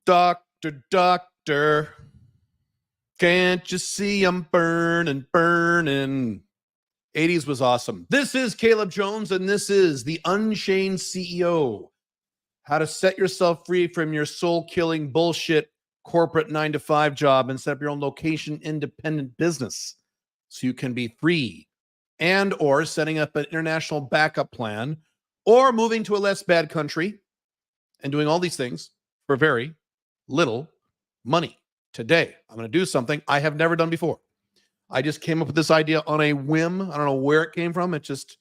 Doctor, doctor, can't you see I'm burning, burning? 80s was awesome. This is Caleb Jones, and this is the Unchained CEO. How to set yourself free from your soul-killing bullshit corporate 9-to-5 job and set up your own location-independent business so you can be free, and or setting up an international backup plan, or moving to a less bad country and doing all these things for very little money. Today, I'm going to do something I have never done before. I just came up with this idea on a whim. I don't know where it came from. It just,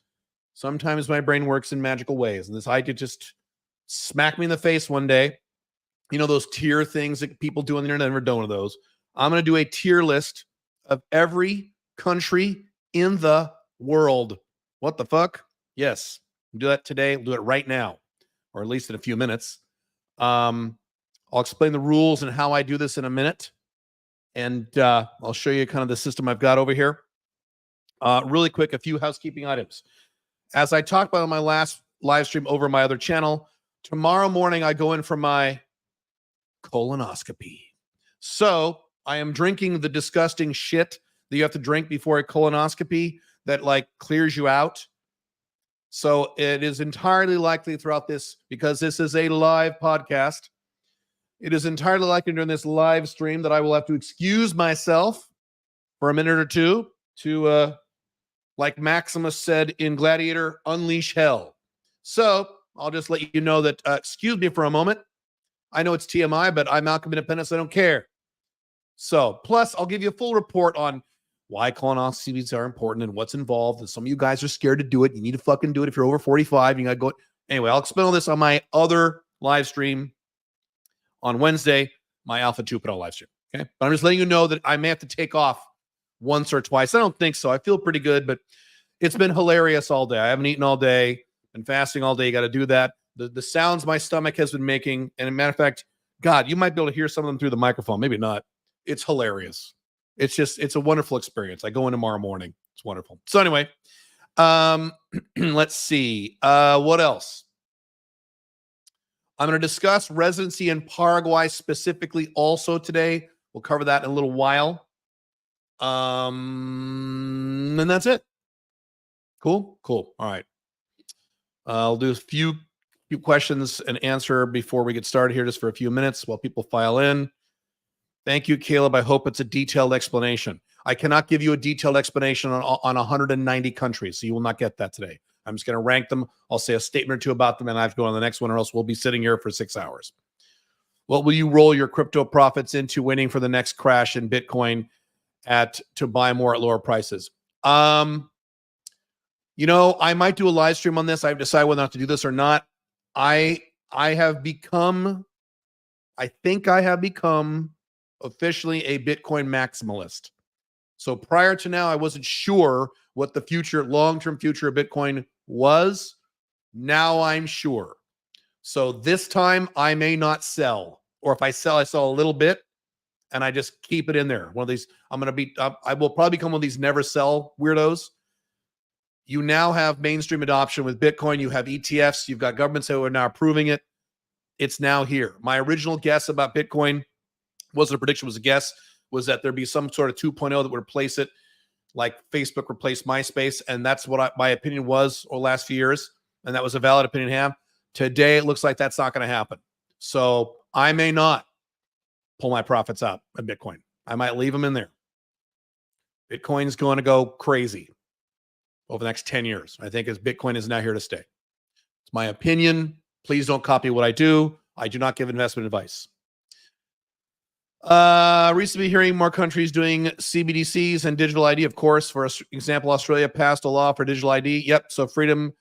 sometimes my brain works in magical ways. And this idea just smacked me in the face one day. You know, those tier things that people do on the internet, I've never done one of those. I'm going to do a tier list of every country in the world. What the fuck? Yes. We'll do that today. We'll do it right now, or at least in a few minutes. I'll explain the rules and how I do this in a minute. And I'll show you kind of the system I've got over here. Really quick, a few housekeeping items. As I talked about on my last live stream over my other channel, tomorrow morning I go in for my colonoscopy. So I am drinking the disgusting shit that you have to drink before a colonoscopy that like clears you out. So it is entirely likely throughout this, because this is a live podcast, it is entirely likely during this live stream that I will have to excuse myself for a minute or two to, like Maximus said in Gladiator, unleash hell. So I'll just let you know that, excuse me for a moment. I know it's TMI, but I'm Malcolm Independent, so I don't care. So, plus I'll give you a full report on why colonoscopies are important and what's involved. And some of you guys are scared to do it. You need to fucking do it if you're over 45. You got to go. Anyway, I'll explain all this on my other live stream on Wednesday, my Alpha 2.0 live stream. Okay. But I'm just letting you know that I may have to take off once or twice. I don't think so. I feel pretty good, but it's been hilarious all day. I haven't eaten all day, been fasting all day. You got to do that. The sounds my stomach has been making, and as a matter of fact, God, you might be able to hear some of them through the microphone. Maybe not. It's hilarious. It's a wonderful experience. I go in tomorrow morning. It's wonderful. So anyway, let's see. What else? I'm going to discuss residency in Paraguay specifically also today. We'll cover that in a little while. And that's it. Cool. All right. I'll do a few questions and answer before we get started here, just for a few minutes while people file in. Thank you, Caleb. I hope it's a detailed explanation. I cannot give you a detailed explanation on 190 countries, so you will not get that today. I'm just going to rank them. I'll say a statement or two about them, and I have to go on the next one, or else we'll be sitting here for 6 hours. What will you roll your crypto profits into winning for the next crash in Bitcoin to buy more at lower prices? You know, I might do a live stream on this. I've decided whether or not to do this or not. I think I have become officially a Bitcoin maximalist. So prior to now, I wasn't sure what the future, long-term future of Bitcoin was. Now I'm sure. So this time I may not sell, or if I sell a little bit and I just keep it in there. One of these, I will probably become one of these never sell weirdos. You now have mainstream adoption with Bitcoin. You have ETFs. You've got governments that are now approving it. It's now here. My original guess about Bitcoin wasn't a prediction, was a guess, was that there'd be some sort of 2.0 that would replace it, like Facebook replaced MySpace. And that's what my opinion was over the last few years. And that was a valid opinion to have. Today, it looks like that's not going to happen. So I may not pull my profits out of Bitcoin. I might leave them in there. Bitcoin's going to go crazy over the next 10 years. I think as Bitcoin is now here to stay. It's my opinion. Please don't copy what I do. I do not give investment advice. Recently hearing more countries doing CBDCs and digital ID. Of course, for example, Australia passed a law for digital ID. Yep. So freedom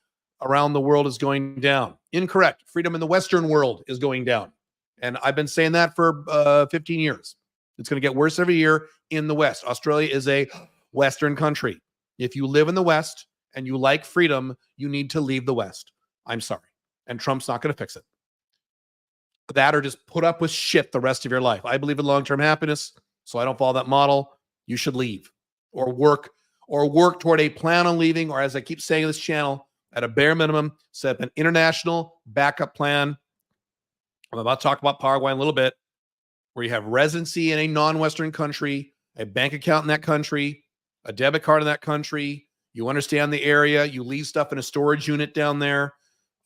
around the world is going down. Incorrect. Freedom in the Western world is going down. And I've been saying that for 15 years. It's going to get worse every year in the West. Australia is a Western country. If you live in the West and you like freedom, you need to leave the West. I'm sorry. And Trump's not going to fix it. That or just put up with shit the rest of your life. I believe in long-term happiness, so I don't follow that model. You should leave or work toward a plan on leaving, or as I keep saying in this channel, at a bare minimum, set up an international backup plan. I'm about to talk about Paraguay in a little bit. where you have residency in a non-Western country, a bank account in that country, a debit card in that country, you understand the area, you leave stuff in a storage unit down there,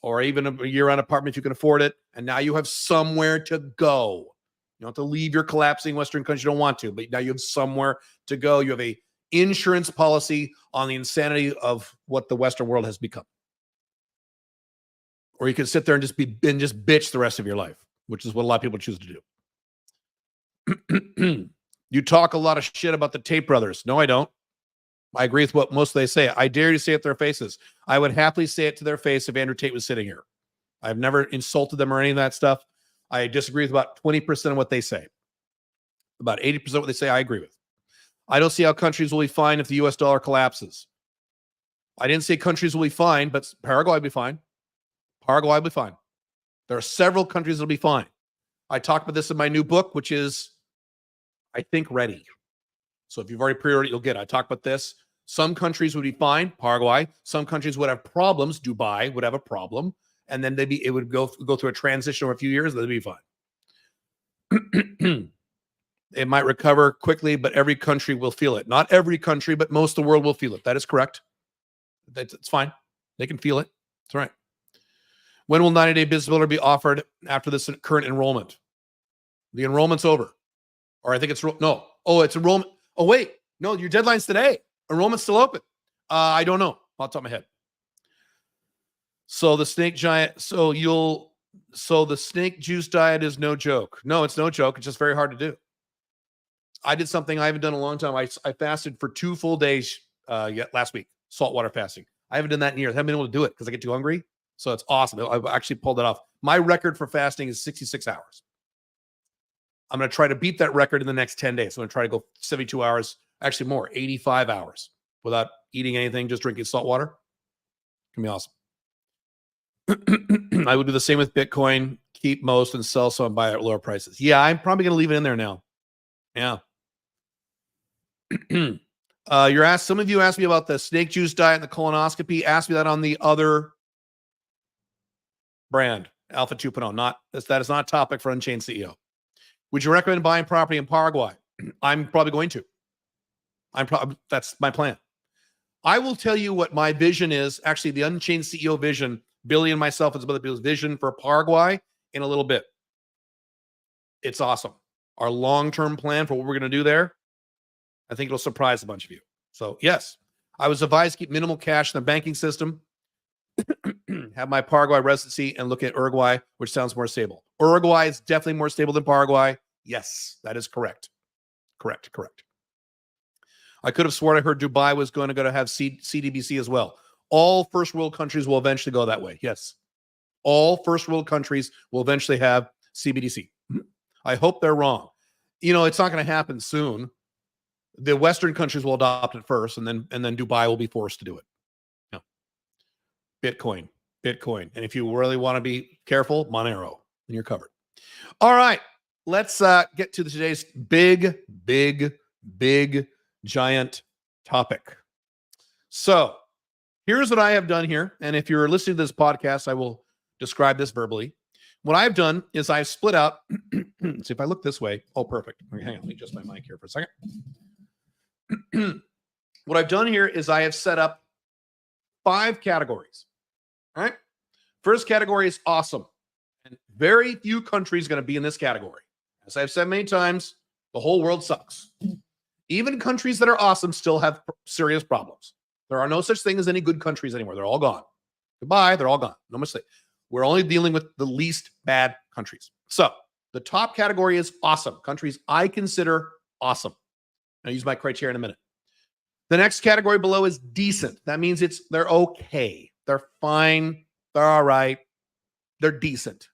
or even a year-round apartment if you can afford it, and now you have somewhere to go. You don't have to leave your collapsing Western country. You don't want to, but now you have somewhere to go. You have a insurance policy on the insanity of what the Western world has become. Or you can sit there and just bitch the rest of your life, which is what a lot of people choose to do. You talk a lot of shit about the Tate brothers. No, I don't. I agree with what most they say. I dare you to say it to their faces. I would happily say it to their face if Andrew Tate was sitting here. I've never insulted them or any of that stuff. I disagree with about 20% of what they say. About 80% of what they say, I agree with. I don't see how countries will be fine if the US dollar collapses. I didn't say countries will be fine, but Paraguay will be fine. Paraguay will be fine. There are several countries that will be fine. I talked about this in my new book, which is, I think, ready. So if you've already pre-ordered it, you'll get it. I talked about this. Some countries would be fine, Paraguay. Some countries would have problems. Dubai would have a problem. And then it would go through a transition over a few years, they'd be fine. It might recover quickly, but every country will feel it. Not every country, but most of the world will feel it. That is correct. It's fine. They can feel it. It's all right. When will 90-day business builder be offered after this current enrollment? The enrollment's over. Or I think it's, no. Oh, it's enrollment. Oh, wait. No, your deadline's today. Enrollment's still open. I don't know. Off the top of my head. So the snake juice diet is no joke. No, it's no joke. It's just very hard to do. I did something I haven't done in a long time. I fasted for 2 full days last week, saltwater fasting. I haven't done that in years. I haven't been able to do it because I get too hungry. So it's awesome. I've actually pulled it off. My record for fasting is 66 hours. I'm going to try to beat that record in the next 10 days. So I'm going to try to go 72 hours, actually more, 85 hours without eating anything, just drinking salt water. It's going to be awesome. I would do the same with Bitcoin, keep most and sell some and buy at lower prices. Yeah, I'm probably going to leave it in there now. Yeah. Some of you asked me about the snake juice diet and the colonoscopy. Ask me that on the other brand, Alpha 2.0. That is not a topic for Unchained CEO. Would you recommend buying property in Paraguay? I'm probably going to. That's my plan. I will tell you what my vision is. Actually, the Unchained CEO vision, Billy and myself and some other people's vision for Paraguay in a little bit. It's awesome. Our long-term plan for what we're going to do there, I think it'll surprise a bunch of you. So, yes, I was advised to keep minimal cash in the banking system, have my Paraguay residency, and look at Uruguay, which sounds more stable. Uruguay is definitely more stable than Paraguay. Yes, that is correct. Correct. I could have sworn I heard Dubai was going to have CDBC as well. All first world countries will eventually go that way. Yes. All first world countries will eventually have CBDC. I hope they're wrong. It's not going to happen soon. The Western countries will adopt it first, and then Dubai will be forced to do it. No. Bitcoin. And if you really want to be careful, Monero, and you're covered. All right. Let's get to today's big, giant topic. So here's what I have done here. And if you're listening to this podcast, I will describe this verbally. What I've done is I've split out. See if I look this way. Oh, perfect. Okay, hang on. Let me adjust my mic here for a second. What I've done here is I have set up 5 categories. All right. First category is awesome. And very few countries are going to be in this category. As I've said many times, the whole world sucks. Even countries that are awesome still have serious problems. There are no such thing as any good countries anymore. They're all gone. Goodbye. They're all gone. No mistake. We're only dealing with the least bad countries. So the top category is awesome. Countries I consider awesome. I'll use my criteria in a minute. The next category below is decent. That means they're okay. They're fine. They're all right. They're decent.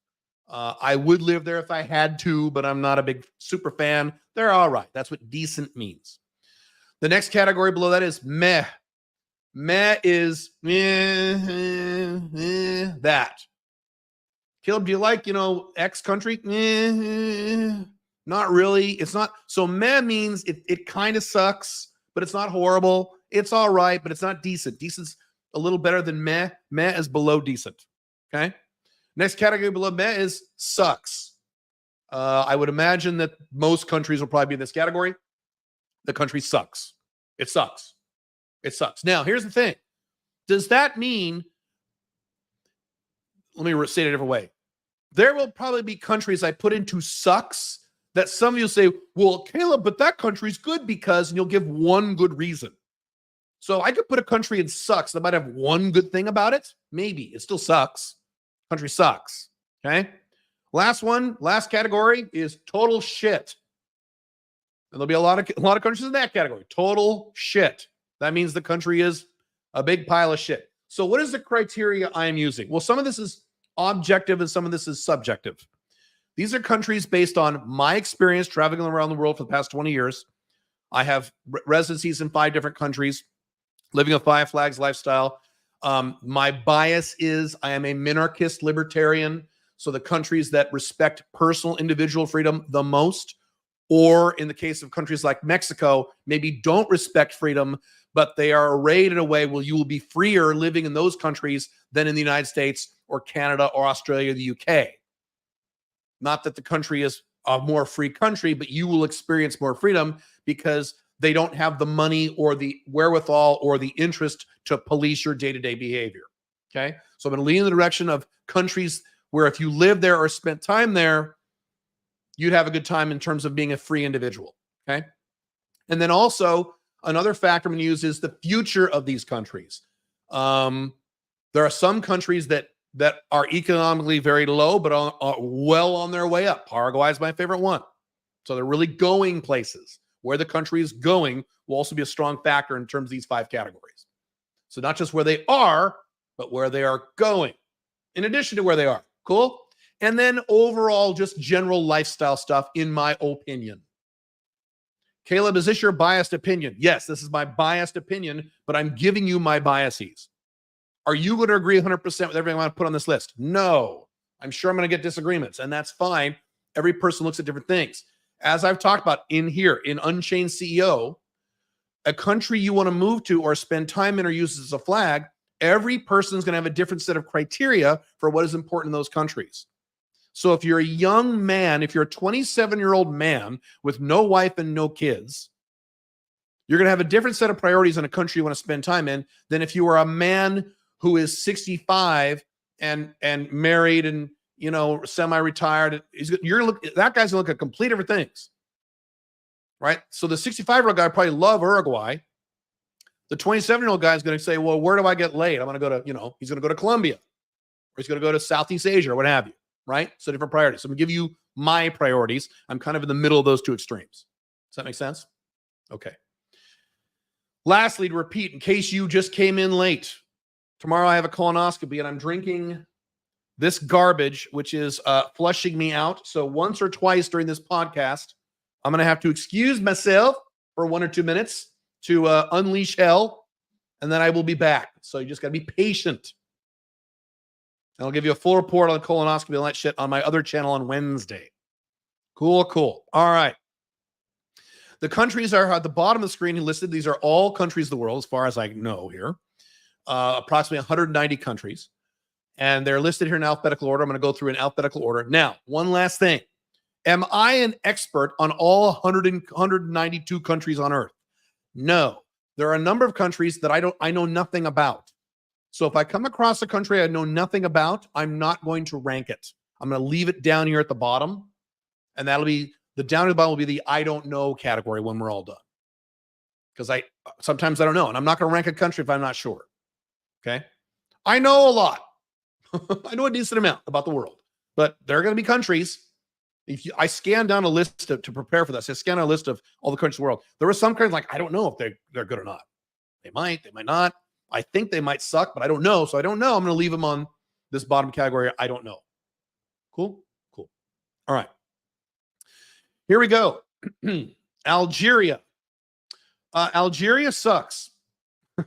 I would live there if I had to, but I'm not a big super fan. They're all right. That's what decent means. The next category below that is meh. Meh is that. Caleb, do you like, X country? Not really. It's not. So meh means it kind of sucks, but it's not horrible. It's all right, but it's not decent. Decent's a little better than meh. Meh is below decent. Okay. Next category below meh is sucks. I would imagine that most countries will probably be in this category. The country sucks. It sucks. It sucks. Now, here's the thing. Does that mean, let me say it a different way. There will probably be countries I put into sucks that some of you say, well, Caleb, but that country's good because, and you'll give one good reason. So I could put a country in sucks that might have one good thing about it. Maybe. It still sucks. Country sucks. Okay. Last category is total shit. And there'll be a lot of countries in that category. Total shit. That means the country is a big pile of shit. So what is the criteria I am using? Well, some of this is objective and some of this is subjective. These are countries based on my experience traveling around the world for the past 20 years. I have residencies in 5 different countries, living a 5 flags lifestyle. My bias is I am a minarchist libertarian. So the countries that respect personal individual freedom the most, or in the case of countries like Mexico, maybe don't respect freedom, but they are arrayed in a way where you will be freer living in those countries than in the United States or Canada or Australia or the UK. Not that the country is a more free country, but you will experience more freedom because they don't have the money or the wherewithal or the interest to police your day-to-day behavior. Okay. So I'm going to lean in the direction of countries where if you live there or spent time there, you'd have a good time in terms of being a free individual. Okay. And then also another factor I'm going to use is the future of these countries. There are some countries that are economically very low, but are well on their way up. Paraguay is my favorite one. So they're really going places. Where the country is going will also be a strong factor in terms of these 5 categories. So not just where they are, but where they are going, in addition to where they are. Cool? And then overall, just general lifestyle stuff, in my opinion. Caleb, is this your biased opinion? Yes, this is my biased opinion, but I'm giving you my biases. Are you going to agree 100% with everything I want to put on this list? No. I'm sure I'm going to get disagreements, and that's fine. Every person looks at different things. As I've talked about in here, in Unchained CEO, a country you want to move to or spend time in or use as a flag, every person is going to have a different set of criteria for what is important in those countries. So if you're a young man, if you're a 27-year-old man with no wife and no kids, you're going to have a different set of priorities in a country you want to spend time in than if you are a man who is 65 and married and, you know, semi-retired. You're gonna look, that guy's gonna look at complete different things, right? So the 65-year-old guy probably love Uruguay. The 27-year-old guy is going to say, well, where do I get laid? I'm going to go to, you know, he's going to go to Colombia, or he's going to go to Southeast Asia or what have you, right? So different priorities. So I'm going to give you my priorities. I'm kind of in the middle of those 2 extremes. Does that make sense? Okay. Lastly, to repeat, in case you just came in late, tomorrow I have a colonoscopy and I'm drinking this garbage, which is flushing me out. So once or twice during this podcast, I'm going to have to excuse myself for 1 or 2 minutes to unleash hell, and then I will be back. So you just got to be patient. And I'll give you a full report on colonoscopy and all that shit on my other channel on Wednesday. Cool. All right. The countries are at the bottom of the screen listed. These are all countries of the world, as far as I know here. Approximately 190 countries. And they're listed here in alphabetical order. I'm going to go through in alphabetical order. Now, one last thing. Am I an expert on all 192 countries on Earth? No. There are a number of countries that I know nothing about. So if I come across a country I know nothing about, I'm not going to rank it. I'm going to leave it down here at the bottom. And that'll be, the down at the bottom will be the I don't know category when we're all done. Because sometimes I don't know. And I'm not going to rank a country if I'm not sure. Okay? I know a lot. I know a decent amount about the world, but there are going to be countries. I scanned down a list to prepare for this. I scanned a list of all the countries in the world. There were some countries like, I don't know if they're good or not. They might not. I think they might suck, but I don't know. So I don't know. I'm going to leave them on this bottom category. I don't know. Cool. All right. Here we go. Algeria. Algeria sucks.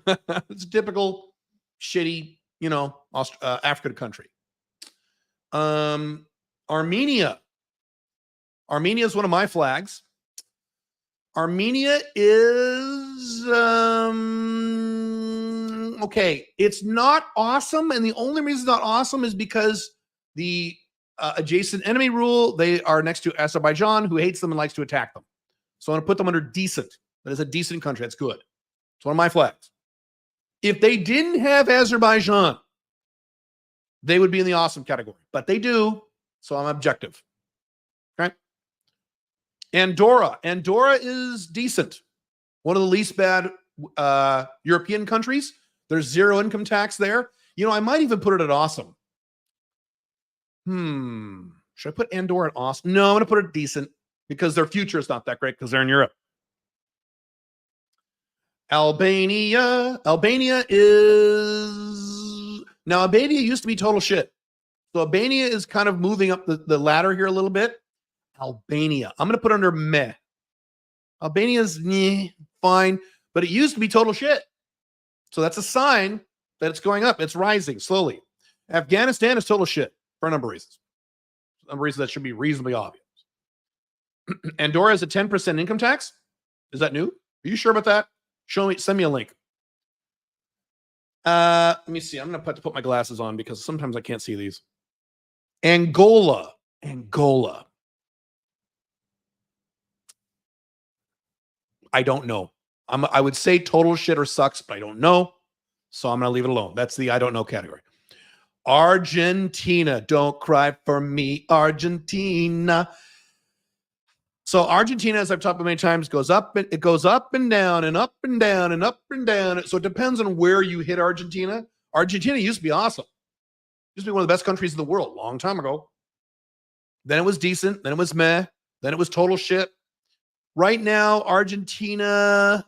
It's a typical shitty, African country. Armenia. Armenia is one of my flags. Armenia is okay. It's not awesome, and the only reason it's not awesome is because the adjacent enemy rule. They are next to Azerbaijan, who hates them and likes to attack them. So I'm going to put them under decent. That is a decent country. That's good. It's one of my flags. If they didn't have Azerbaijan, they would be in the awesome category. But they do, so I'm objective. Okay. Andorra. Andorra is decent. One of the least bad European countries. There's zero income tax there. You know, I might even put it at awesome. Should I put Andorra at awesome? No, I'm going to put it decent because their future is not that great because they're in Europe. Albania. Albania used to be total shit. So Albania is kind of moving up the ladder here a little bit. Albania. I'm going to put under meh. Albania's fine, but it used to be total shit. So that's a sign that it's going up. It's rising slowly. Afghanistan is total shit for a number of reasons. A number of reasons that should be reasonably obvious. Andorra has a 10% income tax. Is that new? Are you sure about that? Send me a link. Let me see. I'm going to have to put my glasses on because sometimes I can't see these. Angola. I don't know. I would say total shit or sucks, but I don't know. So I'm going to leave it alone. That's the I don't know category. Argentina. Don't cry for me, Argentina. So Argentina, as I've talked about many times, goes up and down and up and down and up and down. So it depends on where you hit Argentina. Argentina used to be awesome. Used to be one of the best countries in the world a long time ago. Then it was decent. Then it was meh. Then it was total shit. Right now, Argentina,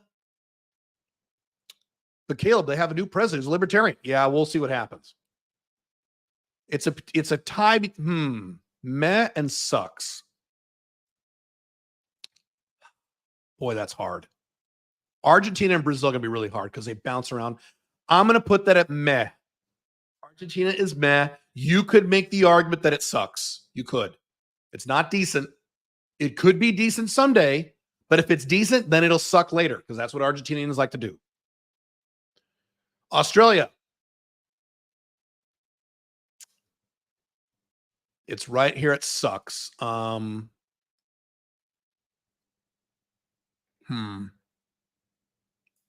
but Caleb, they have a new president who's a libertarian. Yeah, we'll see what happens. It's a tie. Meh and sucks. Boy, that's hard. Argentina and Brazil are going to be really hard because they bounce around. I'm going to put that at meh. Argentina is meh. You could make the argument that it sucks. You could. It's not decent. It could be decent someday, but if it's decent, then it'll suck later because that's what Argentinians like to do. Australia. It's right here. It sucks.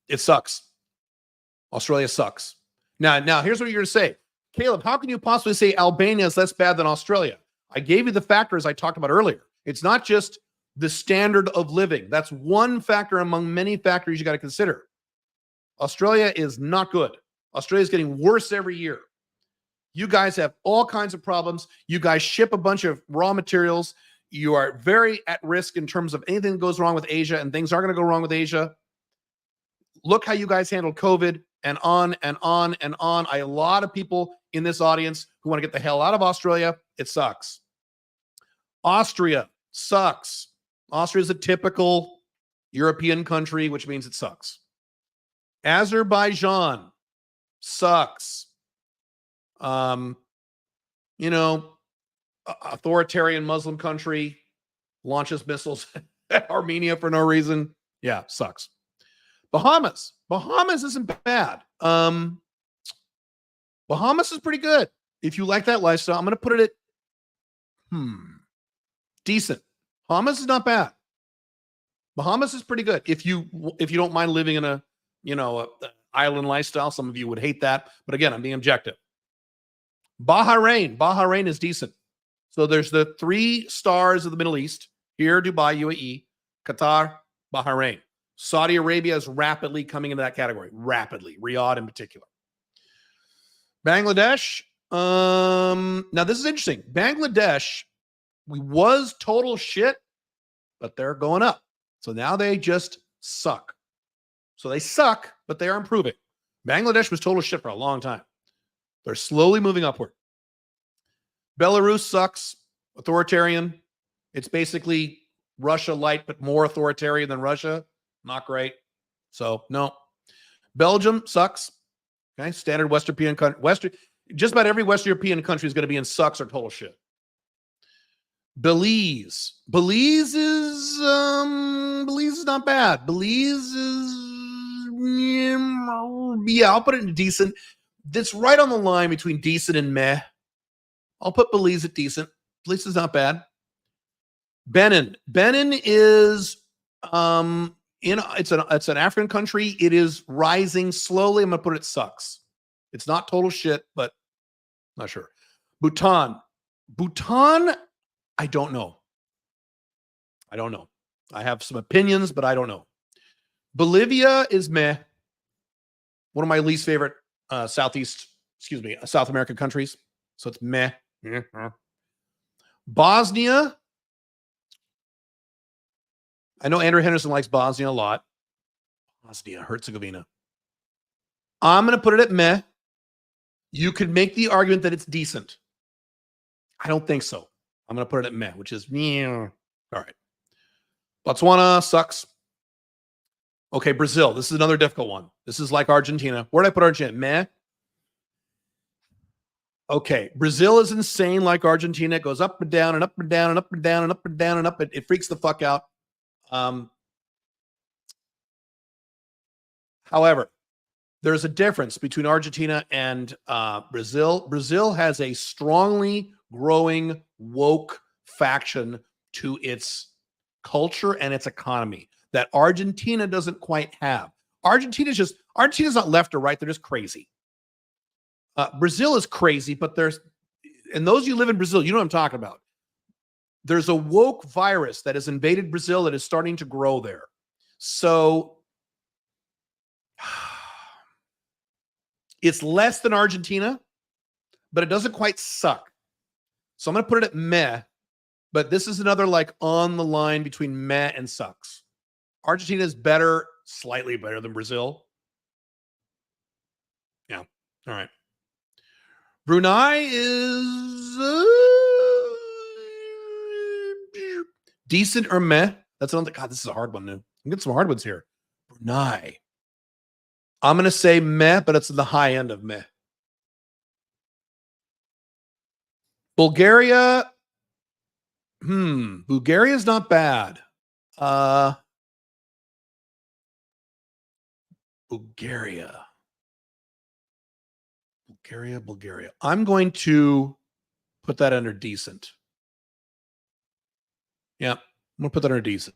It sucks. Australia sucks. Now here's what you're going to say. Caleb, how can you possibly say Albania is less bad than Australia? I gave you the factors I talked about earlier. It's not just the standard of living. That's one factor among many factors you got to consider. Australia is not good. Australia is getting worse every year. You guys have all kinds of problems. You guys ship a bunch of raw materials. You are very at risk in terms of anything that goes wrong with Asia, and things are going to go wrong with Asia. Look how you guys handled COVID and on and on and on. A lot of people in this audience who want to get the hell out of Australia. It sucks. Austria sucks. Austria is a typical European country, which means it sucks. Azerbaijan sucks. Authoritarian Muslim country launches missiles at Armenia for no reason. Yeah, sucks. Bahamas isn't bad. Bahamas is pretty good. If you like that lifestyle, I'm going to put it at decent. Bahamas is not bad. Bahamas is pretty good. If you don't mind living in a island lifestyle, some of you would hate that. But again, I'm being objective. Bahrain is decent. So there's the 3 stars of the Middle East here: Dubai, UAE, Qatar, Bahrain. Saudi Arabia is rapidly coming into that category. Rapidly. Riyadh in particular. Bangladesh. Now this is interesting. Bangladesh, we was total shit, but they're going up. So now they just suck. So they suck, but they are improving. Bangladesh was total shit for a long time. They're slowly moving upward. Belarus sucks. Authoritarian. It's basically Russia light, but more authoritarian than Russia. Not great. So, no. Belgium sucks. Okay. Standard Western European country. Just about every Western European country is going to be in sucks or total shit. Belize. Belize is not bad. Belize is, I'll put it in decent. It's right on the line between decent and meh. I'll put Belize at decent. least it's not bad. Benin is it's an African country. It is rising slowly. I'm gonna put it sucks. It's not total shit, but not sure. Bhutan, I don't know. I have some opinions, but I don't know. Bolivia is meh. One of my least favorite South American countries. So it's meh. Bosnia. I know Andrew Henderson likes Bosnia a lot. Bosnia, Herzegovina. I'm going to put it at meh. You could make the argument that it's decent. I don't think so. I'm going to put it at meh, which is meh. All right. Botswana sucks. Okay, Brazil. This is another difficult one. This is like Argentina. Where did I put Argentina? Meh. Okay, Brazil is insane like Argentina. It goes up and down and up and down and up and down and up and down and up. It freaks the fuck out. However, there's a difference between Argentina and Brazil. Brazil has a strongly growing woke faction to its culture and its economy that Argentina doesn't quite have. Argentina's not left or right. They're just crazy. Brazil is crazy, but and those you live in Brazil, you know what I'm talking about. There's a woke virus that has invaded Brazil that is starting to grow there. So it's less than Argentina, but it doesn't quite suck. So I'm going to put it at meh, but this is another like on the line between meh and sucks. Argentina is better, slightly better than Brazil. Yeah. All right. Brunei is decent or meh. That's another. God, this is a hard one. I'm getting some hard ones here. Brunei. I'm going to say meh, but it's in the high end of meh. Bulgaria. Bulgaria is not bad. Bulgaria. I'm going to put that under decent. Yeah, I'm going to put that under decent.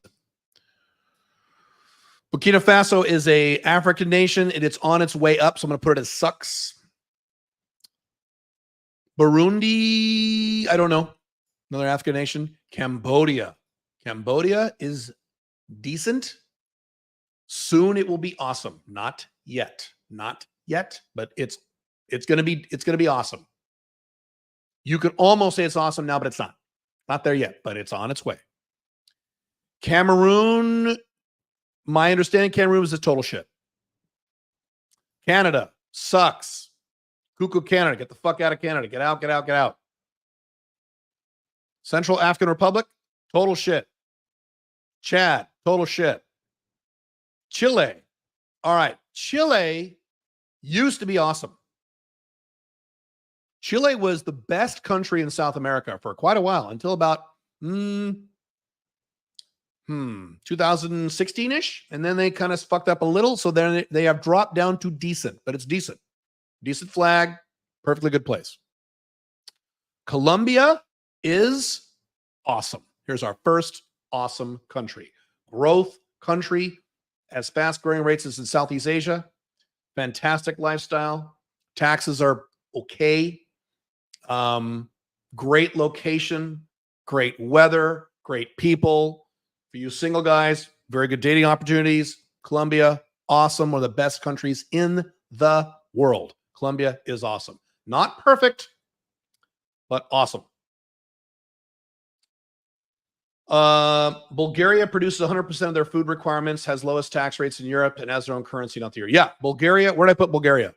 Burkina Faso is a African nation, and it's on its way up, so I'm going to put it as sucks. Burundi, I don't know. Another African nation. Cambodia is decent. Soon it will be awesome. Not yet, but it's going to be awesome. You could almost say it's awesome now, but it's not there yet, but it's on its way. Cameroon, my understanding, Cameroon is a total shit. Canada sucks. Cuckoo Canada, get the fuck out of Canada. Get out. Central African Republic, total shit. Chad, total shit. Chile. All right. Chile used to be awesome. Chile was the best country in South America for quite a while until about 2016-ish. And then they kind of fucked up a little. So then they have dropped down to decent, but it's decent. Decent flag, perfectly good place. Colombia is awesome. Here's our first awesome country. Growth country, as fast growing rates as in Southeast Asia. Fantastic lifestyle. Taxes are okay. Great location, great weather, great people. For you single guys, very good dating opportunities. Colombia, awesome. One of the best countries in the world. Colombia is awesome. Not perfect, but awesome. Bulgaria produces 100% of their food requirements, has lowest tax rates in Europe, and has their own currency, not the euro. Yeah, Bulgaria. Where did I put Bulgaria?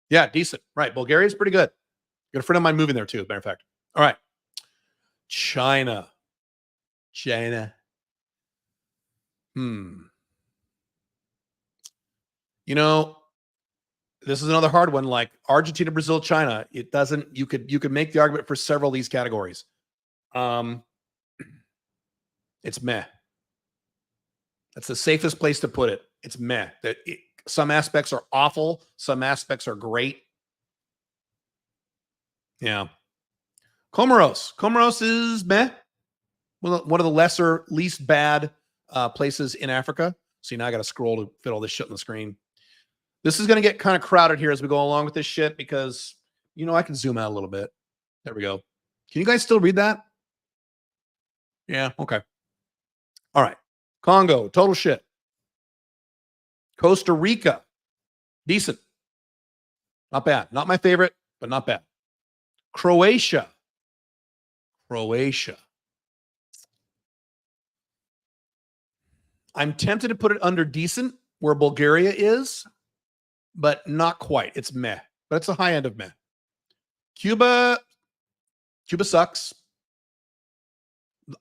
Yeah, decent. Right. Bulgaria is pretty good. Got a friend of mine moving there too, as a matter of fact. All right. China. You know, this is another hard one. Like Argentina, Brazil, China. It doesn't. You could make the argument for several of these categories. It's meh. That's the safest place to put it. It's meh. Some aspects are awful. Some aspects are great. Yeah. Comoros. Comoros is meh. One of the lesser, least bad places in Africa. See, now I got to scroll to fit all this shit on the screen. This is going to get kind of crowded here as we go along with this shit because, I can zoom out a little bit. There we go. Can you guys still read that? Yeah, okay. All right. Congo, total shit. Costa Rica, decent. Not bad. Not my favorite, but not bad. Croatia. I'm tempted to put it under decent where Bulgaria is, but not quite. It's meh, but it's the high end of meh. Cuba sucks.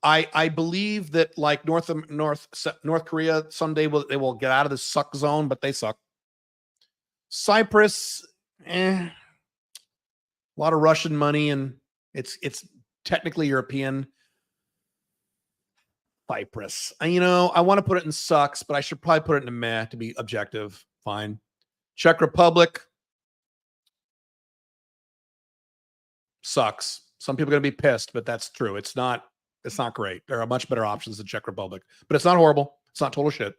I believe that like North Korea someday they will get out of the suck zone, but they suck. Cyprus, a lot of Russian money, and it's technically European. Cyprus, I want to put it in sucks, but I should probably put it in meh to be objective. Fine. Czech Republic sucks. Some people are going to be pissed, but that's true. It's not great. There are much better options than Czech Republic, but it's not horrible. It's not total shit.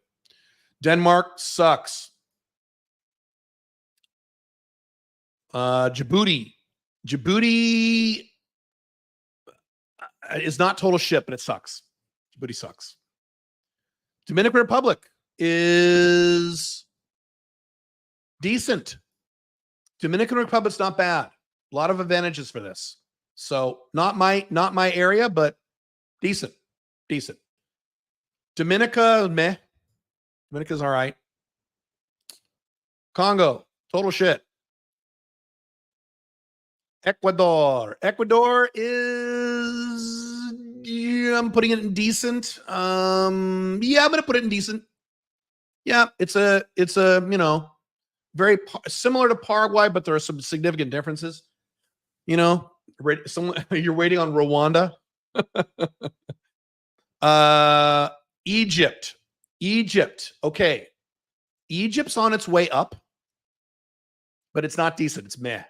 Denmark sucks. Djibouti is not total shit, but it sucks. Djibouti sucks. Dominican Republic is decent. Dominican Republic's not bad. A lot of advantages for this. So not my area, but decent. Dominica, meh. Dominica's all right. Congo, total shit. Ecuador is, I'm putting it in decent. I'm going to put it in decent. Yeah, it's a very similar to Paraguay, but there are some significant differences. You're waiting on Rwanda. Egypt. Okay. Egypt's on its way up, but it's not decent. It's meh.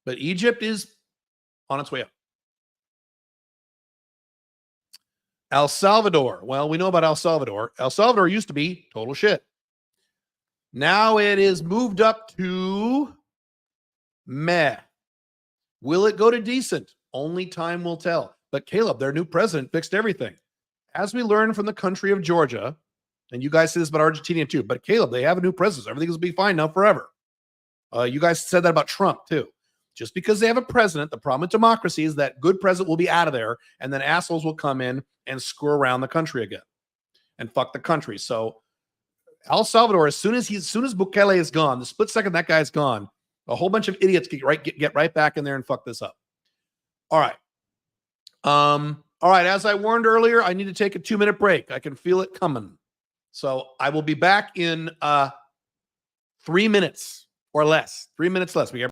But Egypt is on its way up. El Salvador. Well, we know about El Salvador. El Salvador used to be total shit. Now it is moved up to meh. Will it go to decent? Only time will tell. But Caleb, their new president, fixed everything. As we learned from the country of Georgia, and you guys say this about Argentina too, but Caleb, they have a new president. Everything's going to be fine now forever. You guys said that about Trump too. Just because they have a president, the problem with democracy is that good president will be out of there, and then assholes will come in and screw around the country again and fuck the country. So El Salvador, as soon as Bukele is gone, the split second that guy's gone, a whole bunch of idiots get right back in there and fuck this up. All right. All right. As I warned earlier, I need to take a 2-minute break. I can feel it coming. So I will be back in 3 minutes or less. 3 minutes less. We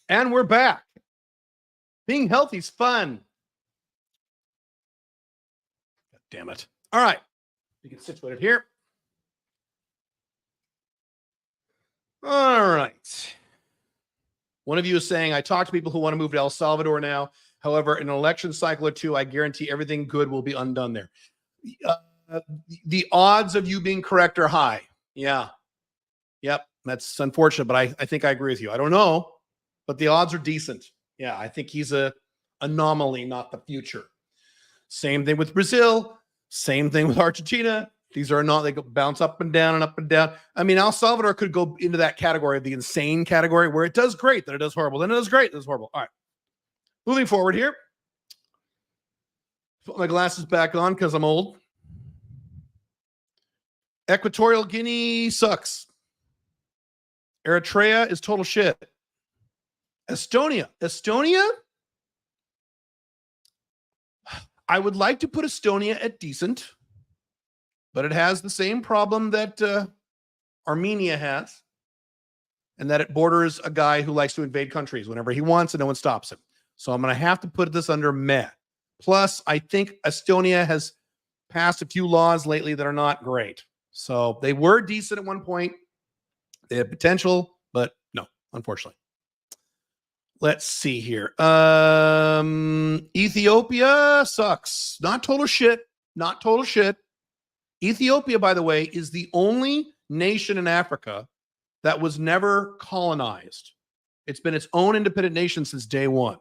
And we're back. Being healthy is fun. God damn it. All right. You can situate it here. All right. One of you is saying, I talk to people who want to move to El Salvador now. However, in an election cycle or two, I guarantee everything good will be undone there. The odds of you being correct are high. Yeah. Yep. That's unfortunate, but I think I agree with you. I don't know, but the odds are decent. Yeah. I think he's a anomaly, not the future. Same thing with Brazil. Same thing with Argentina. These are not, they go bounce up and down and up and down. I mean, El Salvador could go into that category, the insane category, where it does great, then it does horrible, then it does great, then it does horrible. All right. Moving forward here. Put my glasses back on because I'm old. Equatorial Guinea sucks. Eritrea is total shit. Estonia. I would like to put Estonia at decent, but it has the same problem that Armenia has, and that it borders a guy who likes to invade countries whenever he wants and no one stops him. So I'm going to have to put this under meh. Plus, I think Estonia has passed a few laws lately that are not great. So they were decent at one point. They have potential, but no, unfortunately. Let's see here. Ethiopia sucks. Not total shit. Not total shit. Ethiopia, by the way, is the only nation in Africa that was never colonized. It's been its own independent nation since day one.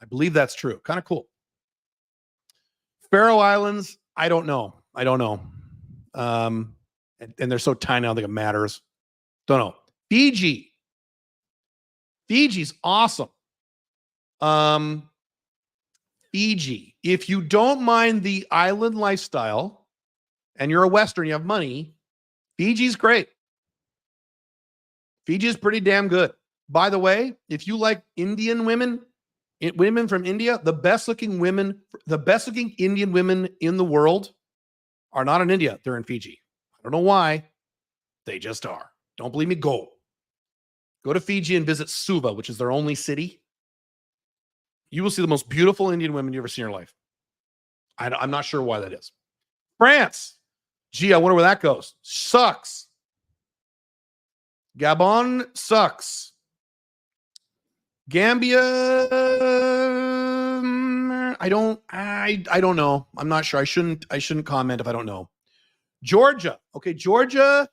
I believe that's true. Kind of cool. Faroe Islands, I don't know. And they're so tiny, I don't think it matters. Don't know. Fiji's awesome. Fiji. If you don't mind the island lifestyle and you're a Western, you have money, Fiji's great. Fiji is pretty damn good. By the way, if you like Indian women from India, the best looking Indian women in the world are not in India. They're in Fiji. I don't know why. They just are. Don't believe me? Go to Fiji and visit Suva, which is their only city. You will see the most beautiful Indian women you ever see in your life. I'm not sure why that is. France. Gee, I wonder where that goes. Sucks. Gabon sucks. Gambia, I don't know. I'm not sure. I shouldn't comment if I don't know. Georgia. Okay, Georgia.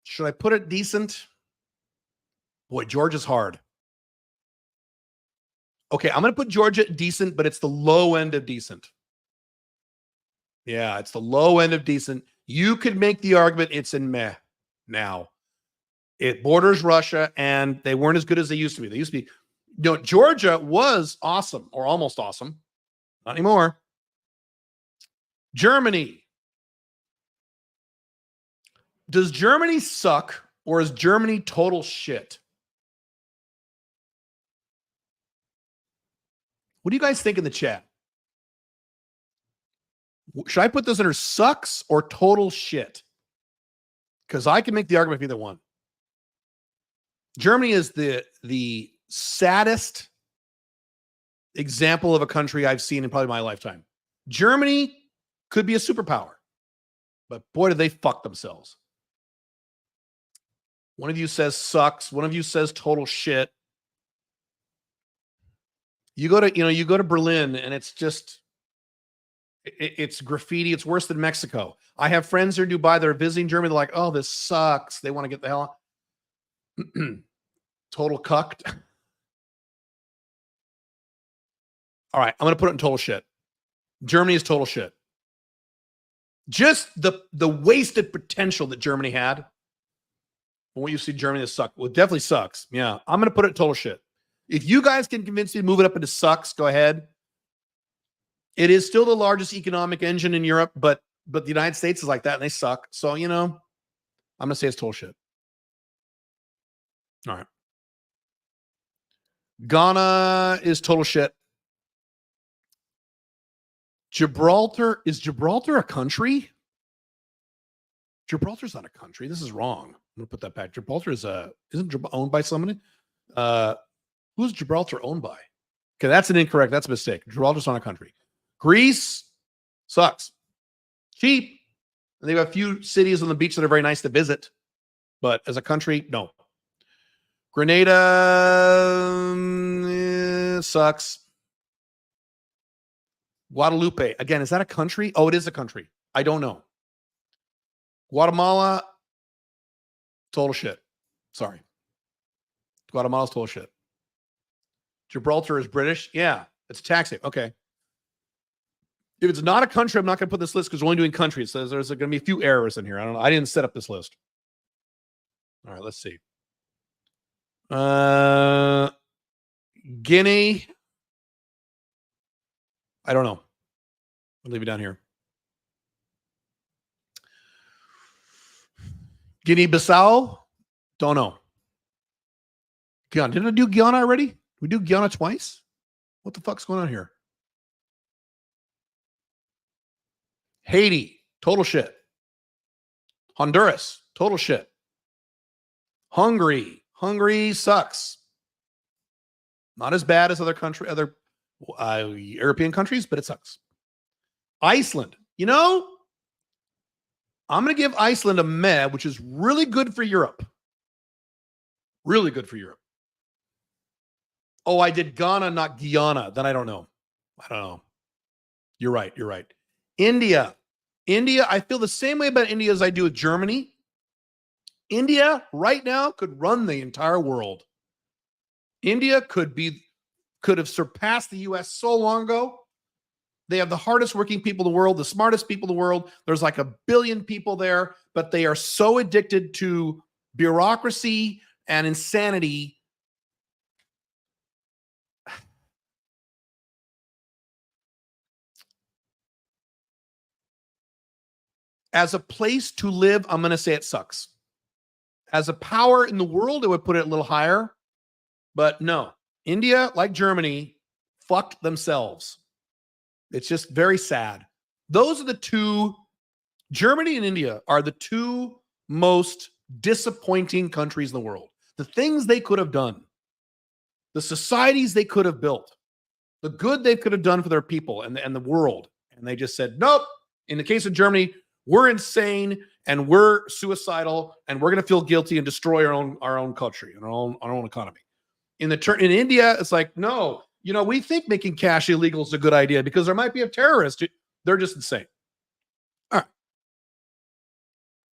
Should I put it decent? Boy, Georgia's hard. Okay, I'm going to put Georgia decent, but it's the low end of decent. Yeah, it's the low end of decent. You could make the argument it's in meh now. It borders Russia, and they weren't as good as they used to be. They used to be, Georgia was awesome or almost awesome. Not anymore. Germany. Does Germany suck, or is Germany total shit? What do you guys think in the chat? Should I put this under sucks or total shit? Because I can make the argument for either one. Germany is the saddest example of a country I've seen in probably my lifetime. Germany could be a superpower, but boy, did they fuck themselves. One of you says sucks. One of you says total shit. You go to Berlin, and it's just, it's graffiti. It's worse than Mexico. I have friends here in Dubai that are visiting Germany. They're like, oh, this sucks. They want to get the hell out. Total cucked. All right, I'm going to put it in total shit. Germany is total shit. Just the wasted potential that Germany had. From what you see, Germany that sucked. Well, it definitely sucks. Yeah, I'm going to put it in total shit. If you guys can convince me to move it up into sucks, go ahead. It is still the largest economic engine in Europe, but the United States is like that, and they suck. So, I'm going to say it's total shit. All right. Ghana is total shit. Gibraltar. Is Gibraltar a country? Gibraltar's not a country. This is wrong. I'm going to put that back. Gibraltar isn't owned by somebody? Who's Gibraltar owned by? Okay, that's incorrect. That's a mistake. Gibraltar's not a country. Greece sucks. Cheap. And they've got a few cities on the beach that are very nice to visit. But as a country, no. Grenada sucks. Guadalupe. Again, is that a country? Oh, it is a country. I don't know. Guatemala, total shit. Sorry. Guatemala's total shit. Gibraltar is British. Yeah, it's a tax haven. Okay. If it's not a country, I'm not going to put this list because we're only doing countries. So there's going to be a few errors in here. I don't know. I didn't set up this list. All right, let's see. Guinea. I don't know. I'll leave it down here. Guinea-Bissau. Don't know. Guyana. Didn't I do Guyana already? Did we do Guyana twice? What the fuck's going on here? Haiti. Total shit. Honduras. Total shit. Hungary. Hungary sucks. Not as bad as other European countries, but it sucks. Iceland. You know, I'm going to give Iceland a meh, which is really good for Europe. Really good for Europe. Oh, I did Ghana, not Guyana. Then I don't know. I don't know. You're right. You're right. India. India, I feel the same way about India as I do with Germany. India right now could run the entire world. India could have surpassed the US so long ago. They have the hardest working people in the world, the smartest people in the world. There's like 1 billion people there, but they are so addicted to bureaucracy and insanity. As a place to live, I'm going to say it sucks. As a power in the world, I would put it a little higher. But no, India, like Germany, fucked themselves. It's just very sad. Those are the two, Germany and India are the two most disappointing countries in the world. The things they could have done, the societies they could have built, the good they could have done for their people and the world. And they just said, nope. In the case of Germany, we're insane and we're suicidal and we're going to feel guilty and destroy our own country and our own economy. In India, it's like, no, you know, we think making cash illegal is a good idea because there might be a terrorist. They're just insane. All right.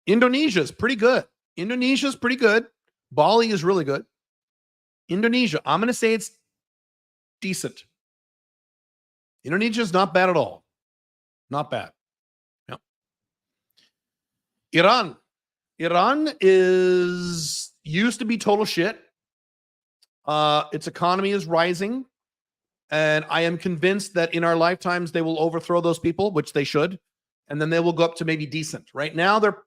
Indonesia is pretty good. Indonesia is pretty good. Bali is really good. Indonesia, I'm going to say it's decent. Indonesia is not bad at all. Not bad. No. Iran. Iran used to be total shit. Its economy is rising. And I am convinced that in our lifetimes, they will overthrow those people, which they should. And then they will go up to maybe decent. Right now, they're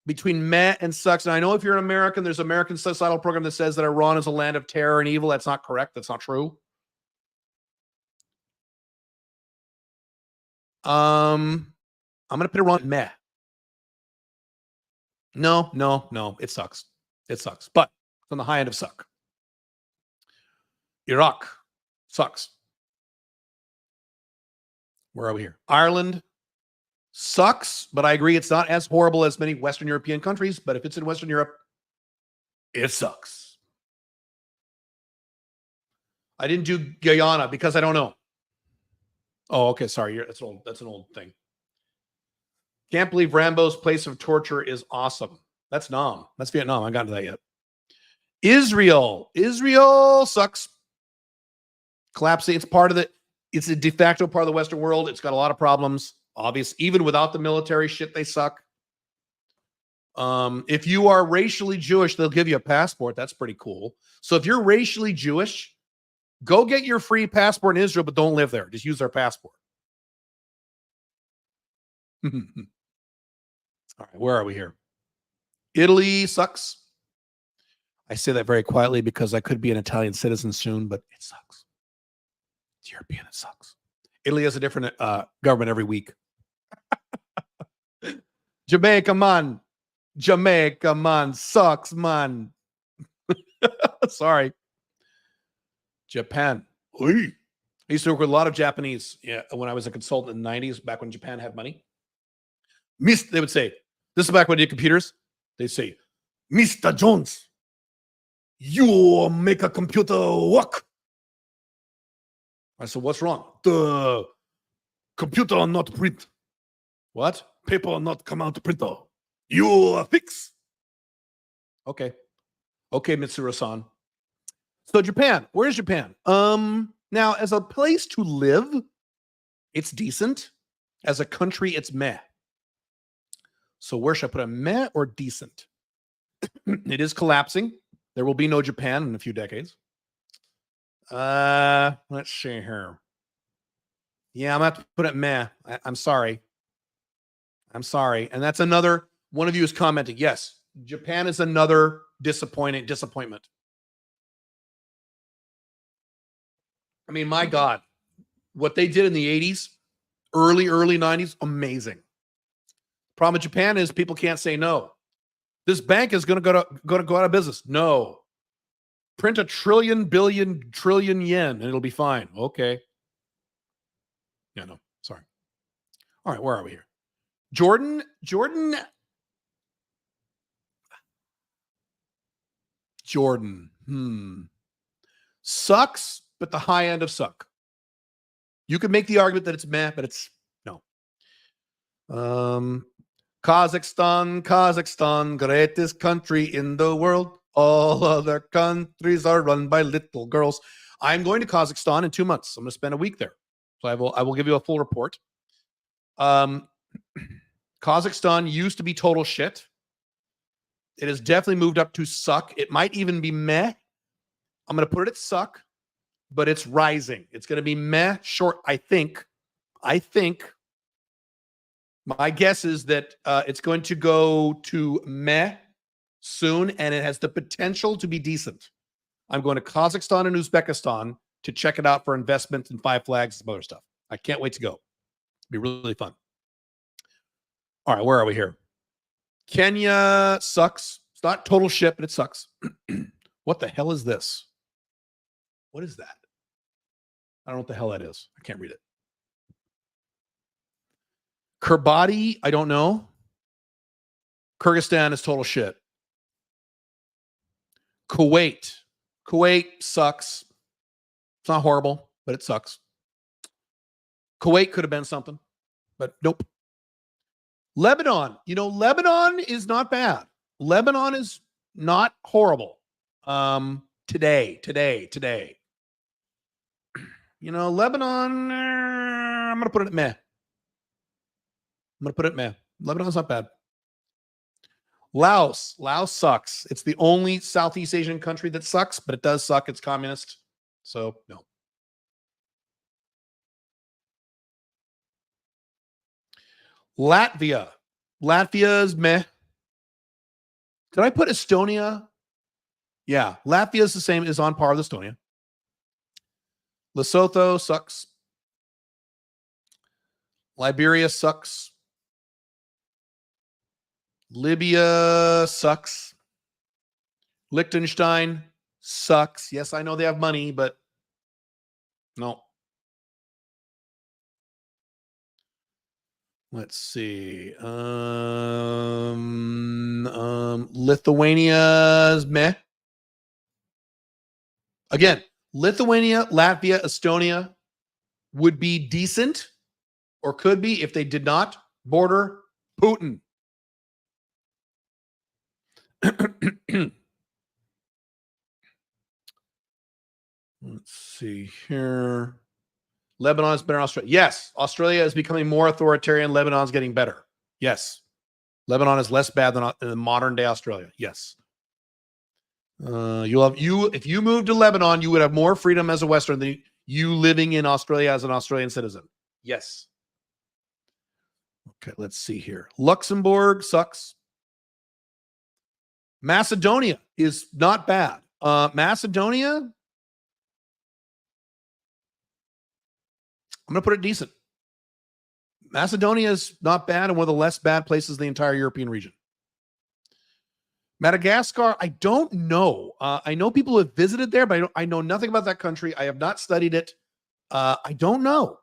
between meh and sucks. And I know if you're an American, there's an American societal program that says that Iran is a land of terror and evil. That's not correct. That's not true. I'm going to put Iran meh. No. It sucks. It sucks. But it's on the high end of suck. Iraq sucks. Where are we here? Ireland sucks, but I agree it's not as horrible as many Western European countries. But if it's in Western Europe, it sucks. I didn't do Guyana because I don't know. Oh, okay. Sorry. That's an old thing. Can't believe Rambo's place of torture is awesome. That's Nam. That's Vietnam. I haven't gotten to that yet. Israel. Israel sucks. Collapsing. It's a de facto part of the Western world. It's got a lot of problems. Obvious. Even without the military shit, they suck. If you are racially Jewish, they'll give you a passport. That's pretty cool. So if you're racially Jewish, go get your free passport in Israel, but don't live there. Just use their passport. All right, where are we here? Italy sucks. I say that very quietly because I could be an Italian citizen soon, but it sucks. It's European. It sucks. Italy has a different government every week. Jamaica, man. Jamaica, man. Sucks, man. Sorry. Japan. Oy. I used to work with a lot of Japanese when I was a consultant in the 90s, back when Japan had money. They would say, this is back when they did computers. They say, Mr. Jones, you make a computer work. I said, what's wrong? The computer not print. What? Paper not come out printer. You fix. Okay. Okay, Mitsuru-san. So Japan, where's Japan? Now, as a place to live, it's decent. As a country, it's meh. So where should I put a meh or decent? It is collapsing. There will be no Japan in a few decades. Let's see here. Yeah, I'm going to have to put it meh. I'm sorry. I'm sorry. And that's another, one of you is commenting. Yes, Japan is another disappointment. I mean, my God, what they did in the 80s, early 90s, amazing. Problem with Japan is people can't say no. This bank is going to go out of business. No. Print a trillion yen and it'll be fine. Okay. Yeah, no, sorry. All right, where are we here? Jordan sucks, but the high end of suck. You could make the argument that it's meh, but it's no. Kazakhstan, greatest country in the world. All other countries are run by little girls. I'm going to Kazakhstan in 2 months. I'm going to spend a week there. So I will give you a full report. Kazakhstan used to be total shit. It has definitely moved up to suck. It might even be meh. I'm going to put it at suck, but it's rising. It's going to be meh short, I think. My guess is that it's going to go to meh soon, and it has the potential to be decent. I'm going to Kazakhstan and Uzbekistan to check it out for investment and Five Flags and some other stuff. I can't wait to go. It'll be really fun. All right, where are we here? Kenya sucks. It's not total shit, but it sucks. What the hell is this? What is that? I don't know what the hell that is. I can't read it. Kiribati, I don't know. Kyrgyzstan is total shit. Kuwait sucks. It's not horrible, but it sucks. Kuwait could have been something, but nope. Lebanon, Lebanon is not bad. Lebanon is not horrible. Today. Lebanon, I'm going to put it at meh. Lebanon's not bad. Laos sucks. It's the only Southeast Asian country that sucks, but it does suck. It's communist. So, no. Latvia is meh. Did I put Estonia? Yeah, Latvia is the same, is on par with Estonia. Lesotho sucks. Liberia sucks. Libya sucks. Liechtenstein sucks. Yes, I know they have money, but no. Let's see. Lithuania's meh. Again, Lithuania, Latvia, Estonia would be decent, or could be if they did not border Putin. Let's see here. Lebanon is better than Australia. Yes, Australia is becoming more authoritarian. Lebanon's getting better. Yes. Lebanon is less bad than modern day Australia. Yes. If you moved to Lebanon, you would have more freedom as a Western than you living in Australia as an Australian citizen. Yes. Okay, let's see here. Luxembourg sucks. Macedonia is not bad. Macedonia, I'm going to put it decent. Macedonia is not bad and one of the less bad places in the entire European region. Madagascar, I don't know. I know people have visited there, but I know nothing about that country. I have not studied it. I don't know.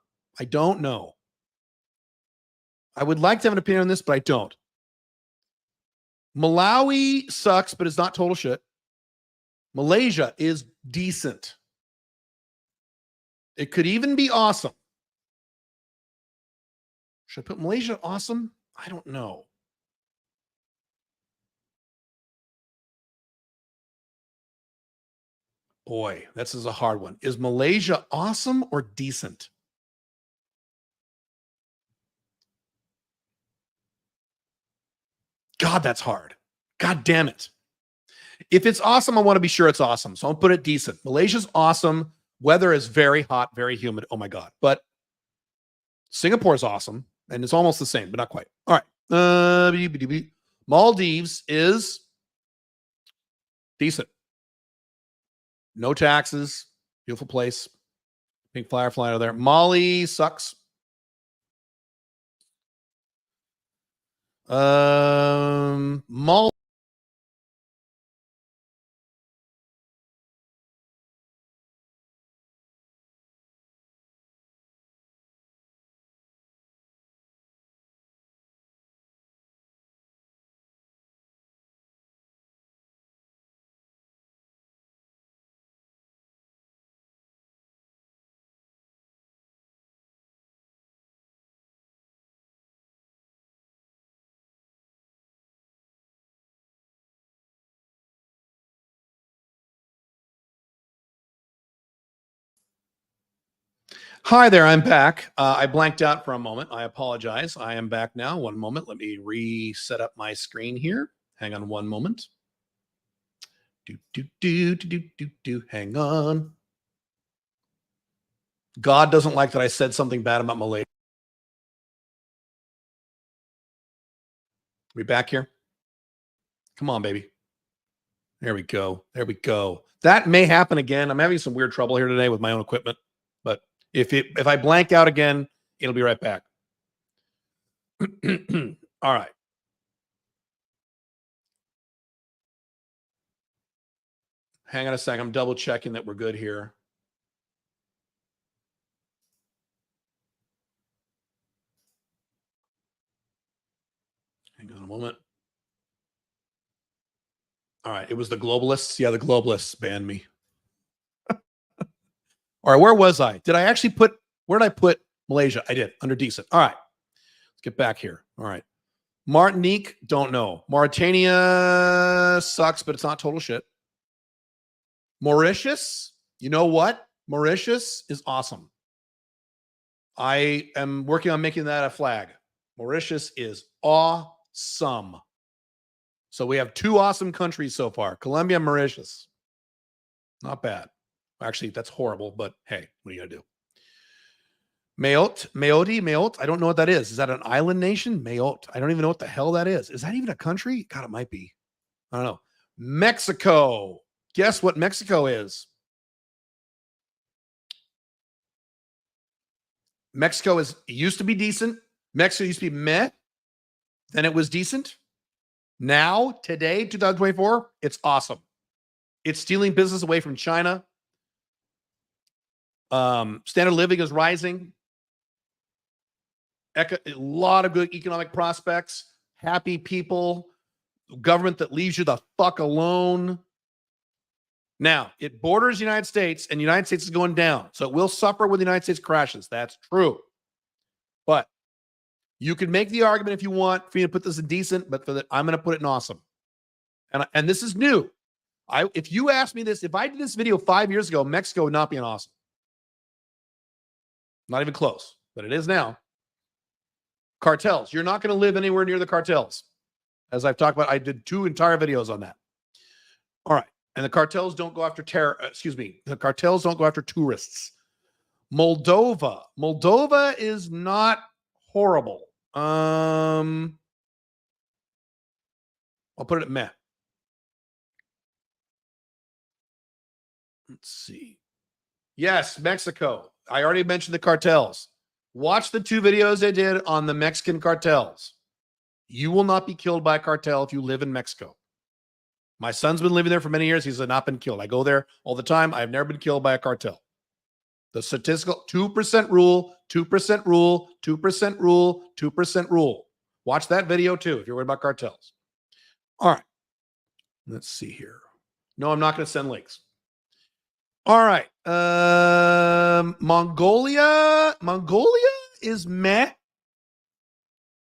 I would like to have an opinion on this, but I don't. Malawi sucks, but it's not total shit. Malaysia is decent. It could even be awesome. Should I put Malaysia awesome? I don't know. Boy, this is a hard one. Is Malaysia awesome or decent? God, that's hard. God damn it. If it's awesome, I want to be sure it's awesome. So I'll put it decent. Malaysia's awesome. Weather is very hot, very humid. Oh my God. But Singapore is awesome. And it's almost the same, but not quite. All right. Maldives is decent. No taxes. Beautiful place. Pink flyer flying out of there. Mali sucks. Maldives. Hi there, I'm back. I blanked out for a moment. I apologize. I am back now. One moment. Let me reset up my screen here. Hang on one moment. Hang on. God doesn't like that I said something bad about Malaysia. We back here? Come on, baby. There we go. There we go. That may happen again. I'm having some weird trouble here today with my own equipment, but if I blank out again, it'll be right back. All right. Hang on a second. I'm double checking that we're good here. Hang on a moment. All right. It was the globalists. Yeah, the globalists banned me. All right. Where was I? Did I actually where did I put Malaysia? I did. Under decent. All right. Let's get back here. All right. Martinique, don't know. Mauritania sucks, but it's not total shit. Mauritius, you know what? Mauritius is awesome. I am working on making that a flag. Mauritius is awesome. So we have two awesome countries so far, Colombia and Mauritius. Not bad. Actually, that's horrible, but hey, what are you going to do? Mayotte. I don't know what that is. Is that an island nation? Mayotte. I don't even know what the hell that is. Is that even a country? God, it might be. I don't know. Mexico. Guess what Mexico is? Mexico used to be decent. Mexico used to be meh. Then it was decent. Now, today, 2024, it's awesome. It's stealing business away from China. Standard of living is rising. A lot of good economic prospects. Happy people. Government that leaves you the fuck alone. Now, it borders the United States, and the United States is going down. So it will suffer when the United States crashes. That's true. But you can make the argument if you want for me to put this in decent, but I'm going to put it in awesome. And this is new. If you asked me this, if I did this video 5 years ago, Mexico would not be an awesome. Not even close, but it is now. Cartels. You're not going to live anywhere near the cartels. As I've talked about, I did 2 entire videos on that. All right. And the cartels don't go after the cartels don't go after tourists. Moldova. Moldova is not horrible. I'll put it at meh. Let's see. Yes, Mexico. I already mentioned the cartels. Watch the 2 videos I did on the Mexican cartels. You will not be killed by a cartel if you live in Mexico. My son's been living there for many years. He's not been killed. I go there all the time. I've never been killed by a cartel. The statistical 2% rule, 2% rule, 2% rule, 2% rule. Watch that video too if you're worried about cartels. All right. Let's see here. No, I'm not going to send links. All right. Mongolia is meh.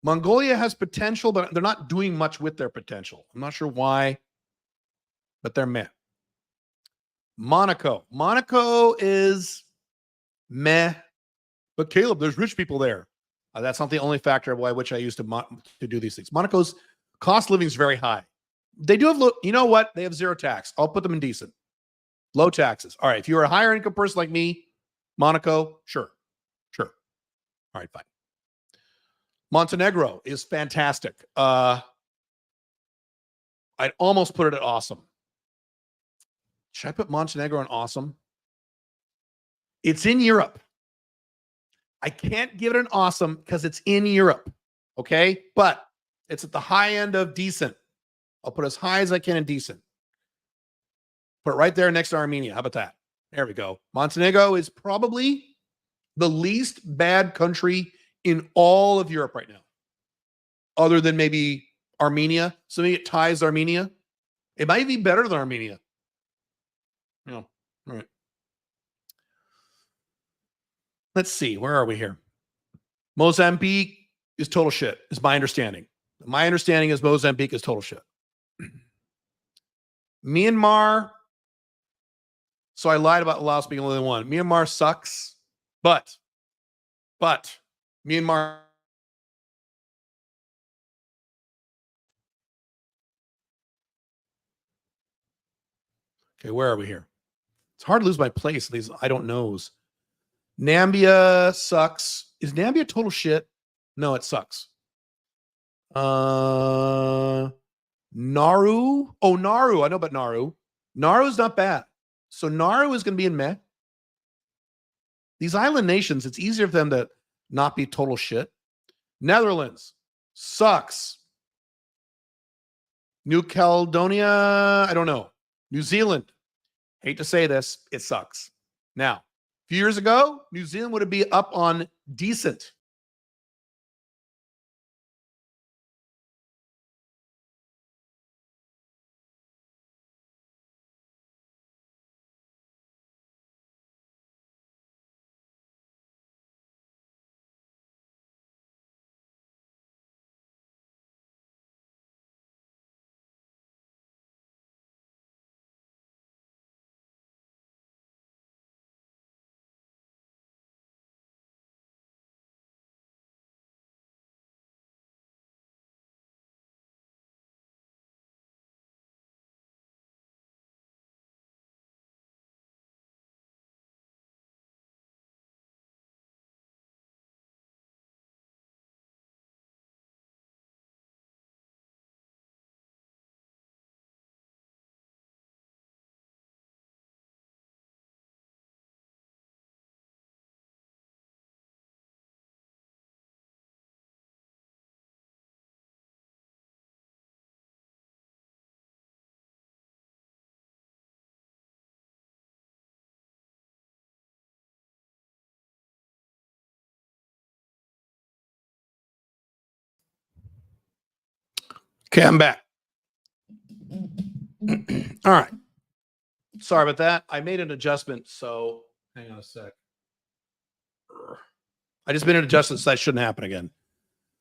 Mongolia has potential, but they're not doing much with their potential. I'm not sure why, but they're meh. Monaco is meh. But Caleb, there's rich people there. That's not the only factor why which I used to do these things. Monaco's cost of living is very high. They do have, you know what? They have zero tax. I'll put them in decent. Low taxes. All right. If you're a higher income person like me, Monaco, sure. All right, fine. Montenegro is fantastic. I'd almost put it at awesome. Should I put Montenegro in awesome? It's in Europe. I can't give it an awesome because it's in Europe. Okay. But it's at the high end of decent. I'll put as high as I can in decent. Put it right there next to Armenia. How about that? There we go. Montenegro is probably the least bad country in all of Europe right now, other than maybe Armenia. So maybe it ties Armenia. It might be better than Armenia. Yeah. All right. Let's see. Where are we here? Mozambique is total shit, is my understanding. My understanding is Mozambique is total shit. Myanmar. So I lied about Laos being only one. Myanmar sucks, but Myanmar. Okay, where are we here? It's hard to lose my place. These I don't knows. Nambia sucks. Is Nambia total shit? No, it sucks. Nauru. Oh, Nauru. I know about Nauru. Nauru's not bad. So Nauru is going to be in meh. These island nations, it's easier for them to not be total shit. Netherlands sucks. New Caledonia, I don't know. New Zealand, hate to say this, it sucks. Now, a few years ago, New Zealand would be up on decent. Okay, I'm back. All right. Sorry about that. I made an adjustment, so hang on a sec. I just made an adjustment, so that shouldn't happen again.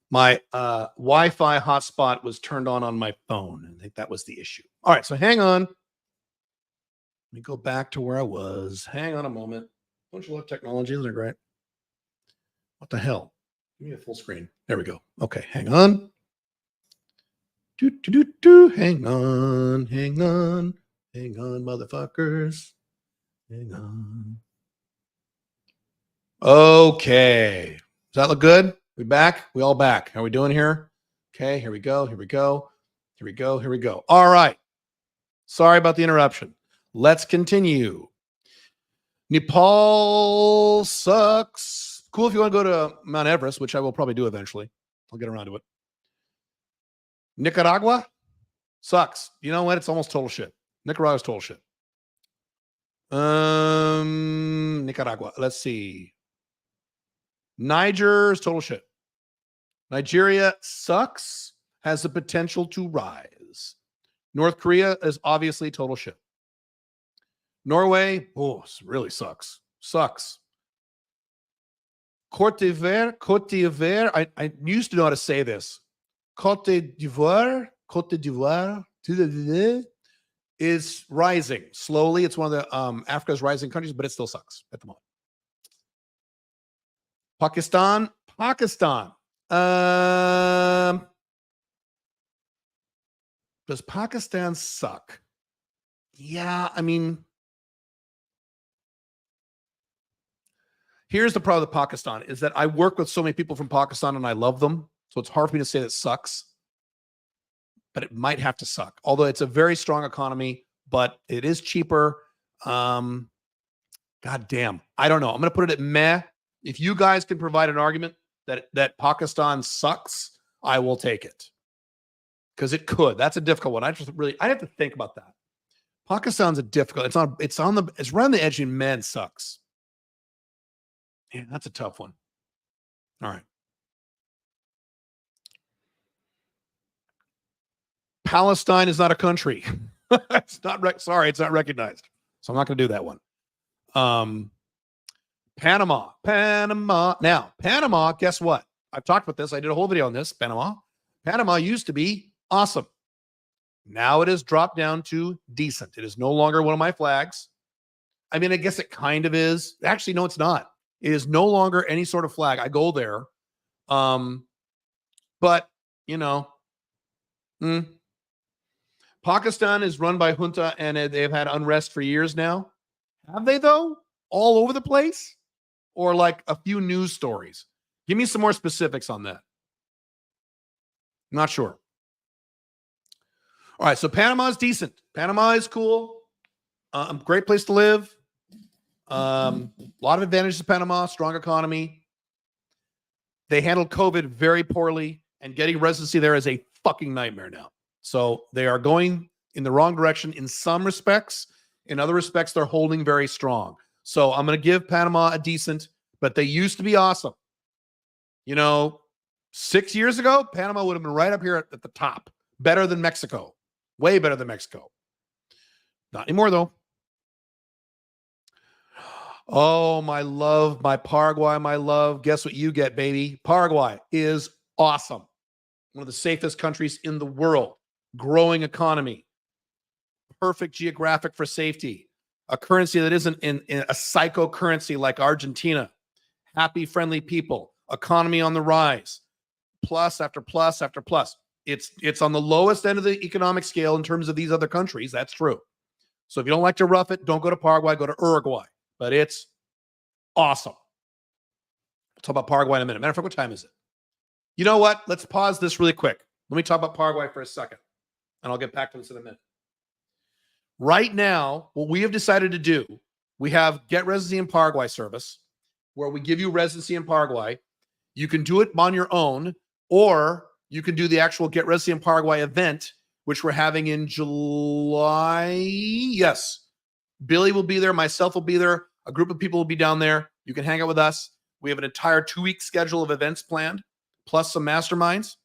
My Wi-Fi hotspot was turned on my phone. I think that was the issue. All right, so hang on. Let me go back to where I was. Hang on a moment. Don't you love technology? Isn't it great? What the hell? Give me a full screen. There we go. Okay, hang on. Hang on, motherfuckers. Hang on. Okay. Does that look good? We back? We all back. How are we doing here? Okay, here we go. All right. Sorry about the interruption. Let's continue. Nepal sucks. Cool if you want to go to Mount Everest, which I will probably do eventually. I'll get around to it. Nicaragua sucks. You know what? It's almost total shit. Nicaragua's total shit. Nicaragua. Let's see. Niger's total shit. Nigeria sucks, has the potential to rise. North Korea is obviously total shit. Norway, really sucks. Sucks. Côte d'Ivoire. I used to know how to say this. Côte d'Ivoire is rising slowly. It's one of the Africa's rising countries, but it still sucks at the moment. Pakistan. Does Pakistan suck? Yeah, I mean, here's the problem with Pakistan is that I work with so many people from Pakistan and I love them. So it's hard for me to say that it sucks, but it might have to suck. Although it's a very strong economy, but it is cheaper. God damn. I don't know. I'm going to put it at meh. If you guys can provide an argument that Pakistan sucks, I will take it. Because it could. That's a difficult one. I have to think about that. Pakistan's a difficult. It's around the edge and man sucks. Yeah, that's a tough one. All right. Palestine is not a country. It's not sorry, it's not recognized. So I'm not going to do that one. Panama. Now, Panama, guess what? I've talked about this. I did a whole video on this. Panama used to be awesome. Now it has dropped down to decent. It is no longer one of my flags. I mean, I guess it kind of is. Actually, no, it's not. It is no longer any sort of flag. I go there. But, you know, Pakistan is run by junta and they've had unrest for years now. Have they, though? All over the place? Or like a few news stories? Give me some more specifics on that. I'm not sure. All right, so Panama is decent. Panama is cool. Great place to live. A lot of advantages to Panama, strong economy. They handled COVID very poorly, and getting residency there is a fucking nightmare now. So they are going in the wrong direction in some respects. In other respects, they're holding very strong. So I'm going to give Panama a decent, but they used to be awesome. You know, 6 years ago, Panama would have been right up here at the top. Better than Mexico. Way better than Mexico. Not anymore, though. Oh, my love, my Paraguay, my love. Guess what you get, baby? Paraguay is awesome. One of the safest countries in the world. Growing economy. Perfect geographic for safety. A currency that isn't in a psycho currency like Argentina. Happy, friendly people. Economy on the rise. Plus after plus after plus. It's on the lowest end of the economic scale in terms of these other countries. That's true. So if you don't like to rough it, don't go to Paraguay, go to Uruguay. But it's awesome. We'll talk about Paraguay in a minute. Matter of fact, what time is it? You know what? Let's pause this really quick. Let me talk about Paraguay for a second, and I'll get back to this in a minute. Right now, what we have decided to do, we have Get Residency in Paraguay service, where we give you residency in Paraguay. You can do it on your own, or you can do the actual Get Residency in Paraguay event, which we're having in July. Yes. Billy will be there. Myself will be there. A group of people will be down there. You can hang out with us. We have an entire 2-week schedule of events planned, plus some masterminds.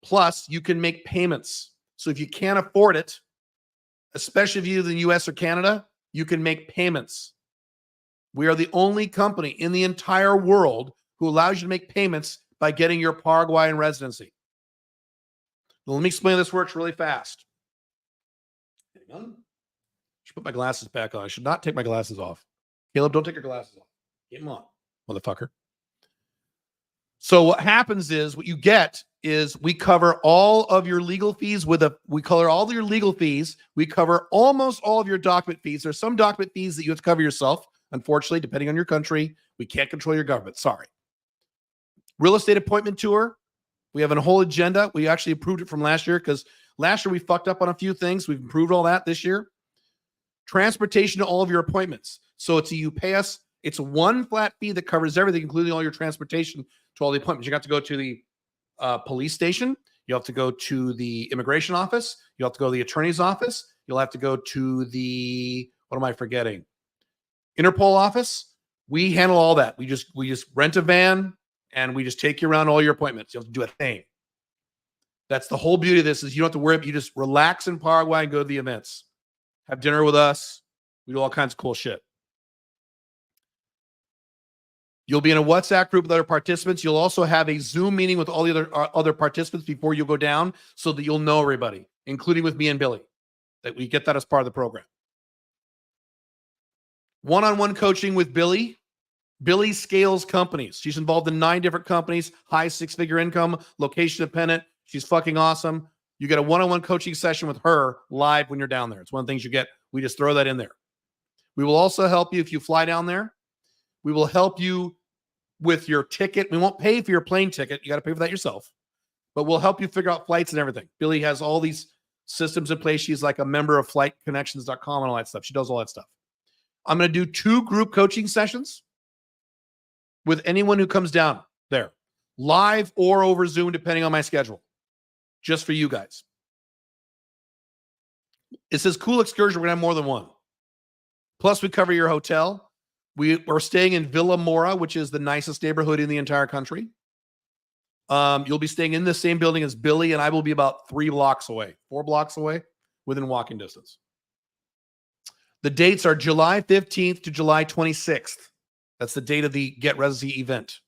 Plus, you can make payments. So if you can't afford it, especially if you live in the US or Canada, you can make payments. We are the only company in the entire world who allows you to make payments by getting your Paraguayan residency. Now, let me explain how this works really fast. Hang on. I should put my glasses back on. I should not take my glasses off. Caleb, don't take your glasses off. Get them on, motherfucker. So what happens is, what you get is we cover all of your legal fees we cover all your legal fees. We cover almost all of your document fees. There's some document fees that you have to cover yourself. Unfortunately, depending on your country, we can't control your government. Sorry. Real estate appointment tour. We have a whole agenda. We actually approved it from last year because last year we fucked up on a few things. We've improved all that this year. Transportation to all of your appointments. So you pay us. It's one flat fee that covers everything, including all your transportation to all the appointments. You got to go to the police station. You have to go to the immigration office. You have to go to the attorney's office. You'll have to go to the, what am I forgetting? Interpol office, we handle all that. We just rent a van and we just take you around all your appointments. You don't have to do a thing. That's the whole beauty of this is you don't have to worry. You just relax in Paraguay and go to the events. Have dinner with us. We do all kinds of cool shit. You'll be in a WhatsApp group with other participants. You'll also have a Zoom meeting with all the other participants before you go down so that you'll know everybody, including with me and Billy, that we get that as part of the program. One-on-one coaching with Billy. Billy scales companies. She's involved in 9 different companies, high 6-figure income, location dependent. She's fucking awesome. You get a one-on-one coaching session with her live when you're down there. It's one of the things you get. We just throw that in there. We will also help you if you fly down there. We will help you with your ticket. We won't pay for your plane ticket. You got to pay for that yourself. But we'll help you figure out flights and everything. Billy has all these systems in place. She's like a member of flightconnections.com and all that stuff. She does all that stuff. I'm going to do 2 group coaching sessions with anyone who comes down there, live or over Zoom, depending on my schedule, just for you guys. It says cool excursion. We're going to have more than one. Plus, we cover your hotel. We're staying in Villa Mora, which is the nicest neighborhood in the entire country. You'll be staying in the same building as Billy, and I will be about 4 blocks away, within walking distance. The dates are July 15th to July 26th. That's the date of the Get Residency event.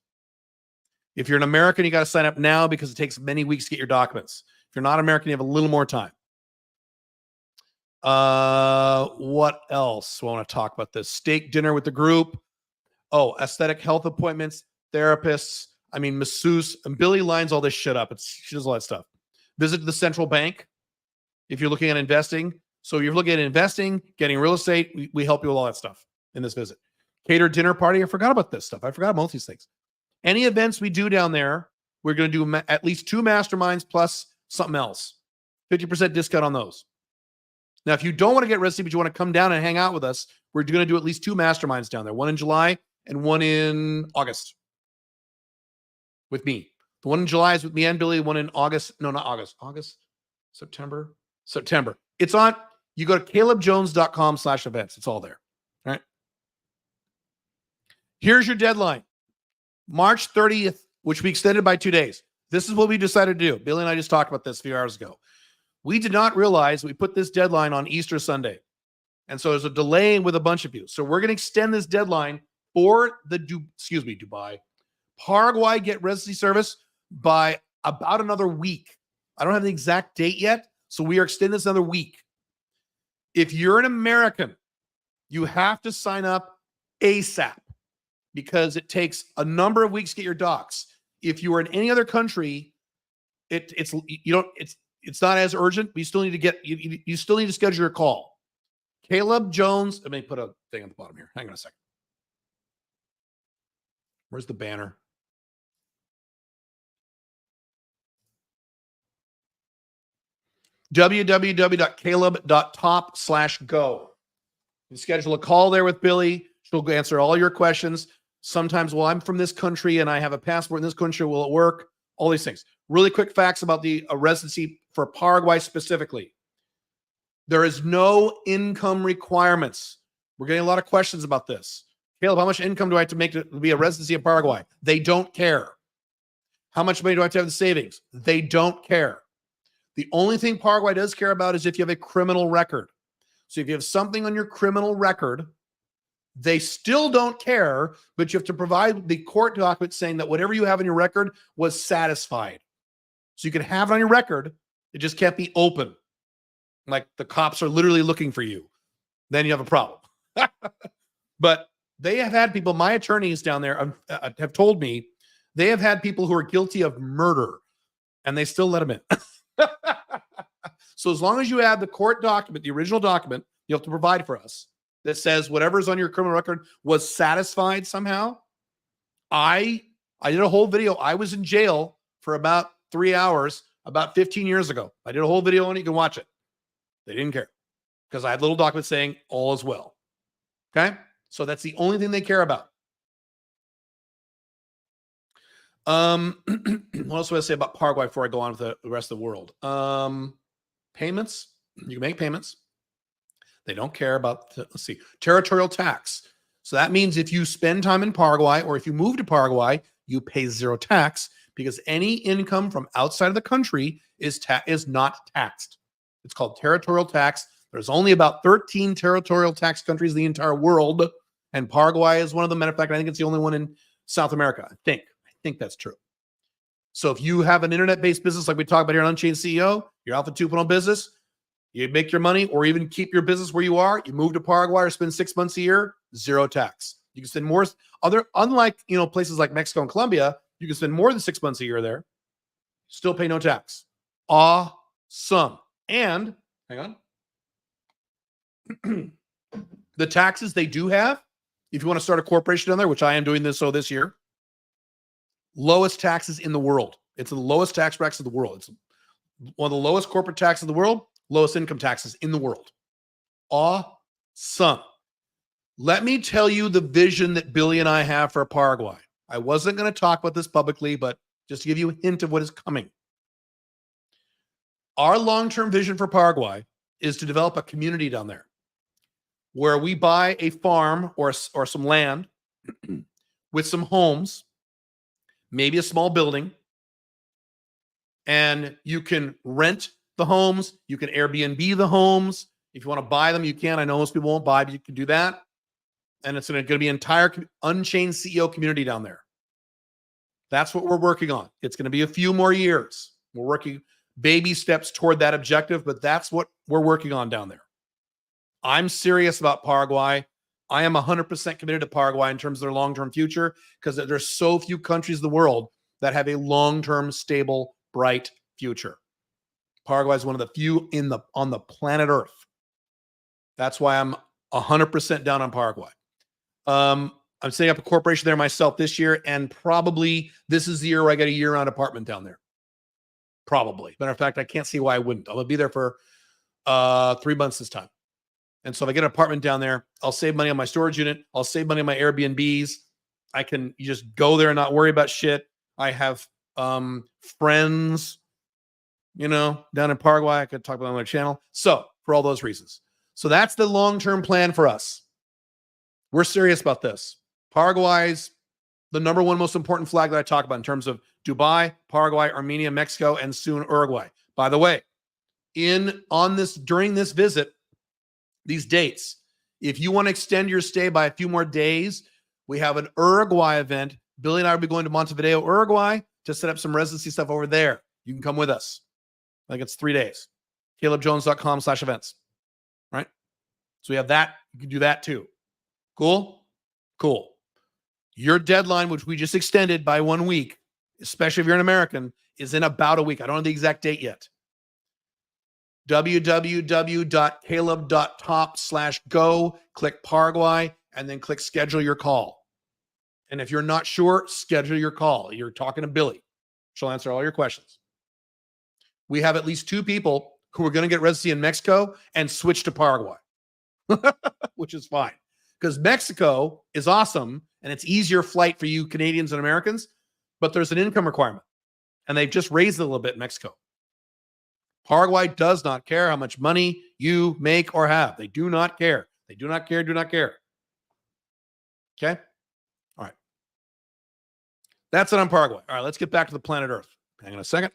If you're an American, you got to sign up now because it takes many weeks to get your documents. If you're not American, you have a little more time. What else? I want to talk about this. Steak dinner with the group. Oh, aesthetic health appointments, therapists. I mean, masseuse. And Billy lines all this shit up. She does all that stuff. Visit the central bank if you're looking at investing. So you're looking at investing, getting real estate. We help you with all that stuff in this visit. Catered dinner party. I forgot about this stuff. I forgot most of these things. Any events we do down there, we're going to do at least 2 masterminds plus something else. 50% discount on those. Now, if you don't want to get residency, but you want to come down and hang out with us, we're going to do at least 2 masterminds down there. One in July and one in August with me. The one in July is with me and Billy. The one in August. No, not August. September. It's on. You go to calebjones.com/events. It's all there. All right. Here's your deadline. March 30th, which we extended by 2 days. This is what we decided to do. Billy and I just talked about this a few hours ago. We did not realize we put this deadline on Easter Sunday. And so there's a delay with a bunch of you. So we're going to extend this deadline for the Dubai Paraguay Get Residency Service by about another week. I don't have the exact date yet, so we are extending this another week. If you're an American, you have to sign up ASAP because it takes a number of weeks to get your docs. If you are in any other country, it's not as urgent. We still need to you still need to schedule your call. Caleb Jones. Let me put a thing on the bottom here. Hang on a second. Where's the banner? www.caleb.top/go. You schedule a call there with Billy. She'll answer all your questions. Sometimes, well, I'm from this country and I have a passport in this country. Will it work? All these things. Really quick facts about the residency for Paraguay specifically. There is no income requirements. We're getting a lot of questions about this. Caleb, how much income do I have to make to be a residency in Paraguay? They don't care. How much money do I have to have in savings? They don't care. The only thing Paraguay does care about is if you have a criminal record. So if you have something on your criminal record, they still don't care, but you have to provide the court document saying that whatever you have in your record was satisfied. So you can have it on your record. It just can't be open. Like the cops are literally looking for you. Then you have a problem. But they have had people, my attorneys down there have told me, they have had people who are guilty of murder and they still let them in. So as long as you have the court document, the original document, you have to provide for us that says whatever's on your criminal record was satisfied somehow. I did a whole video. I was in jail for about 3 hours about 15 years ago. I did a whole video on it. You can watch it. They didn't care because I had little documents saying all is well. Okay. So that's the only thing they care about. What else do I say about Paraguay before I go on with the rest of the world? Payments. You can make payments. They don't care about, let's see, territorial tax. So that means if you spend time in Paraguay or if you move to Paraguay, you pay zero tax because any income from outside of the country is not taxed. It's called territorial tax. There's only about 13 territorial tax countries in the entire world, and Paraguay is one of them. Matter of fact, I think it's the only one in South America. I think that's true. So if you have an internet-based business like we talk about here on Unchained CEO, your Alpha 2.0 business, you make your money or even keep your business where you are, you move to Paraguay or spend 6 months a year, zero tax. You can spend more, unlike places like Mexico and Colombia, you can spend more than 6 months a year there, still pay no tax. Awesome. And hang on. The taxes they do have, if you want to start a corporation down there, which I am doing this year, lowest taxes in the world. It's the lowest tax brackets of the world. It's one of the lowest corporate taxes in the world, lowest income taxes in the world. Awesome. Let me tell you the vision that Billy and I have for Paraguay. I wasn't going to talk about this publicly, but just to give you a hint of what is coming. Our long-term vision for Paraguay is to develop a community down there where we buy a farm or some land with some homes, maybe a small building, and you can rent the homes. You can Airbnb the homes. If you want to buy them, you can. I know most people won't buy, but you can do that. And it's going to be an entire Unchained CEO community down there. That's what we're working on. It's going to be a few more years. We're working baby steps toward that objective, but that's what we're working on down there. I'm serious about Paraguay. I am 100% committed to Paraguay in terms of their long-term future because there's so few countries in the world that have a long-term, stable, bright future. Paraguay is one of the few on the planet Earth. That's why I'm 100% down on Paraguay. I'm setting up a corporation there myself this year, and probably this is the year where I get a year-round apartment down there. Probably. Matter of fact, I can't see why I wouldn't. I'm going to be there for 3 months this time. And so if I get an apartment down there, I'll save money on my storage unit. I'll save money on my Airbnbs. You just go there and not worry about shit. I have friends, down in Paraguay. I could talk about on my channel. So for all those reasons. So that's the long-term plan for us. We're serious about this. Paraguay's the number one most important flag that I talk about in terms of Dubai, Paraguay, Armenia, Mexico, and soon Uruguay. By the way, during this visit, these dates, if you want to extend your stay by a few more days, we have an Uruguay event. Billy and I will be going to Montevideo, Uruguay to set up some residency stuff over there. You can come with us. I think it's 3 days. CalebJones.com/events. Right? So we have that. You can do that too. Cool? Cool. Your deadline, which we just extended by 1 week, especially if you're an American, is in about a week. I don't know the exact date yet. www.caleb.top/go, click Paraguay, and then click schedule your call. And if you're not sure, schedule your call. You're talking to Billy. She'll answer all your questions. We have at least 2 people who are going to get residency in Mexico and switch to Paraguay, which is fine. Because Mexico is awesome, and it's easier flight for you Canadians and Americans, but there's an income requirement. And they've just raised it a little bit in Mexico. Paraguay does not care how much money you make or have. They do not care. They do not care, do not care. Okay? All right. That's it on Paraguay. All right, let's get back to the planet Earth. Hang on a second.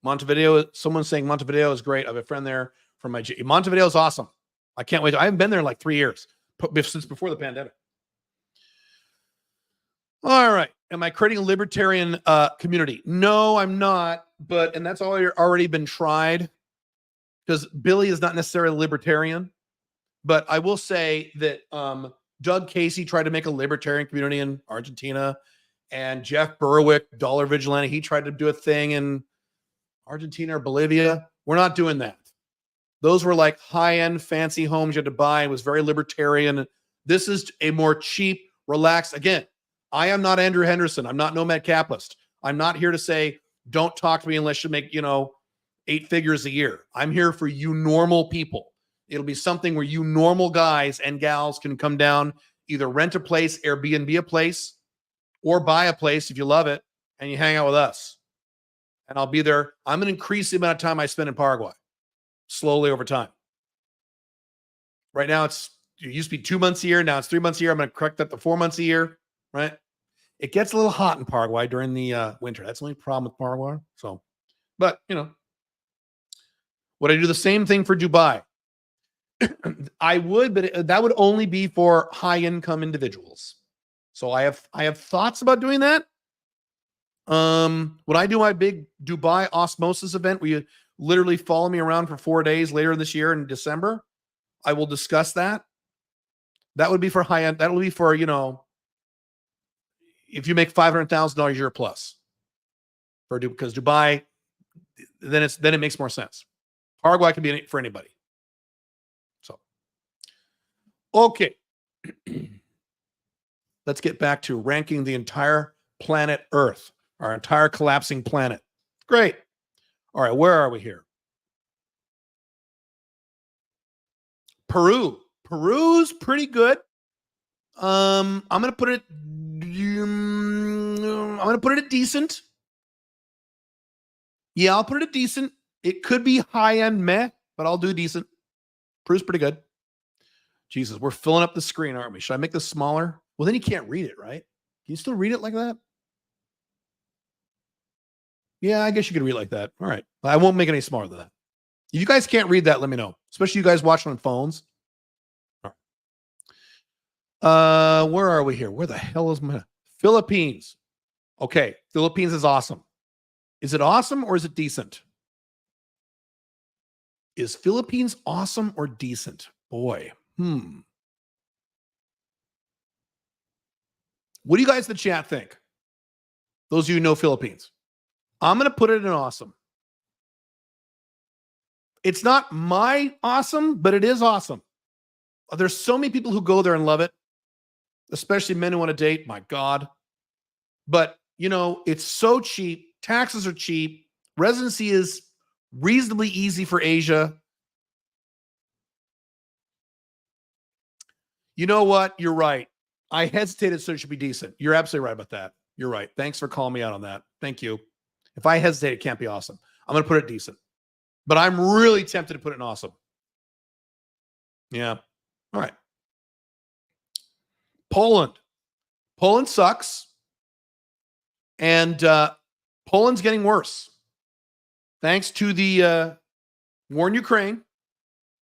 Montevideo, someone's saying Montevideo is great. I have a friend there from Montevideo is awesome. I can't wait. I haven't been there in like 3 years, since before the pandemic. All right. Am I creating a libertarian community? No, I'm not. And that's already been tried because Billy is not necessarily a libertarian. But I will say that Doug Casey tried to make a libertarian community in Argentina, and Jeff Berwick, Dollar Vigilante, he tried to do a thing in Argentina or Bolivia. We're not doing that. Those were like high-end fancy homes you had to buy. It was very libertarian. This is a more cheap, relaxed. Again, I am not Andrew Henderson. I'm not Nomad Capitalist. I'm not here to say, don't talk to me unless you make, 8 figures a year. I'm here for you normal people. It'll be something where you normal guys and gals can come down, either rent a place, Airbnb a place, or buy a place if you love it, and you hang out with us. And I'll be there. I'm going to increase the amount of time I spend in Paraguay slowly over time. Right now, it's it used to be 2 months a year. Now it's 3 months a year. I'm going to correct that to 4 months a year, right? It gets a little hot in Paraguay during the winter. That's the only problem with Paraguay. So, but, would I do the same thing for Dubai? I would, but that would only be for high income individuals. So I have thoughts about doing that. When I do my big Dubai osmosis event, where you literally follow me around for 4 days later this year in December, I will discuss that. That would be for high end. That will be for, if you make $500,000 a year plus because Dubai, then it makes more sense. Paraguay can be for anybody. So, okay. Let's get back to ranking the entire planet Earth, our entire collapsing planet. Great. All right, where are we here? Peru. Peru's pretty good. I'm gonna put it at decent. Yeah, I'll put it at decent. It could be high-end meh, but I'll do decent. Peru's pretty good. Jesus, we're filling up the screen, aren't we? Should I make this smaller? Well, then you can't read it, right? Can you still read it like that? Yeah, I guess you could read it like that. All right. I won't make it any smaller than that. If you guys can't read that, let me know. Especially you guys watching on phones. All right. Where are we here? Where the hell is my Philippines? Okay, Philippines is awesome. Is it awesome or is it decent? Is Philippines awesome or decent? Boy. What do you guys in the chat think? Those of you who know Philippines. I'm going to put it in awesome. It's not my awesome, but it is awesome. There's so many people who go there and love it, especially men who want to date. My God. But, it's so cheap. Taxes are cheap. Residency is reasonably easy for Asia. You know what? You're right. I hesitated, so it should be decent. You're absolutely right about that. You're right. Thanks for calling me out on that. Thank you. If I hesitate, it can't be awesome. I'm going to put it decent. But I'm really tempted to put it in awesome. Yeah. All right. Poland. Poland sucks. And Poland's getting worse. Thanks to the war in Ukraine.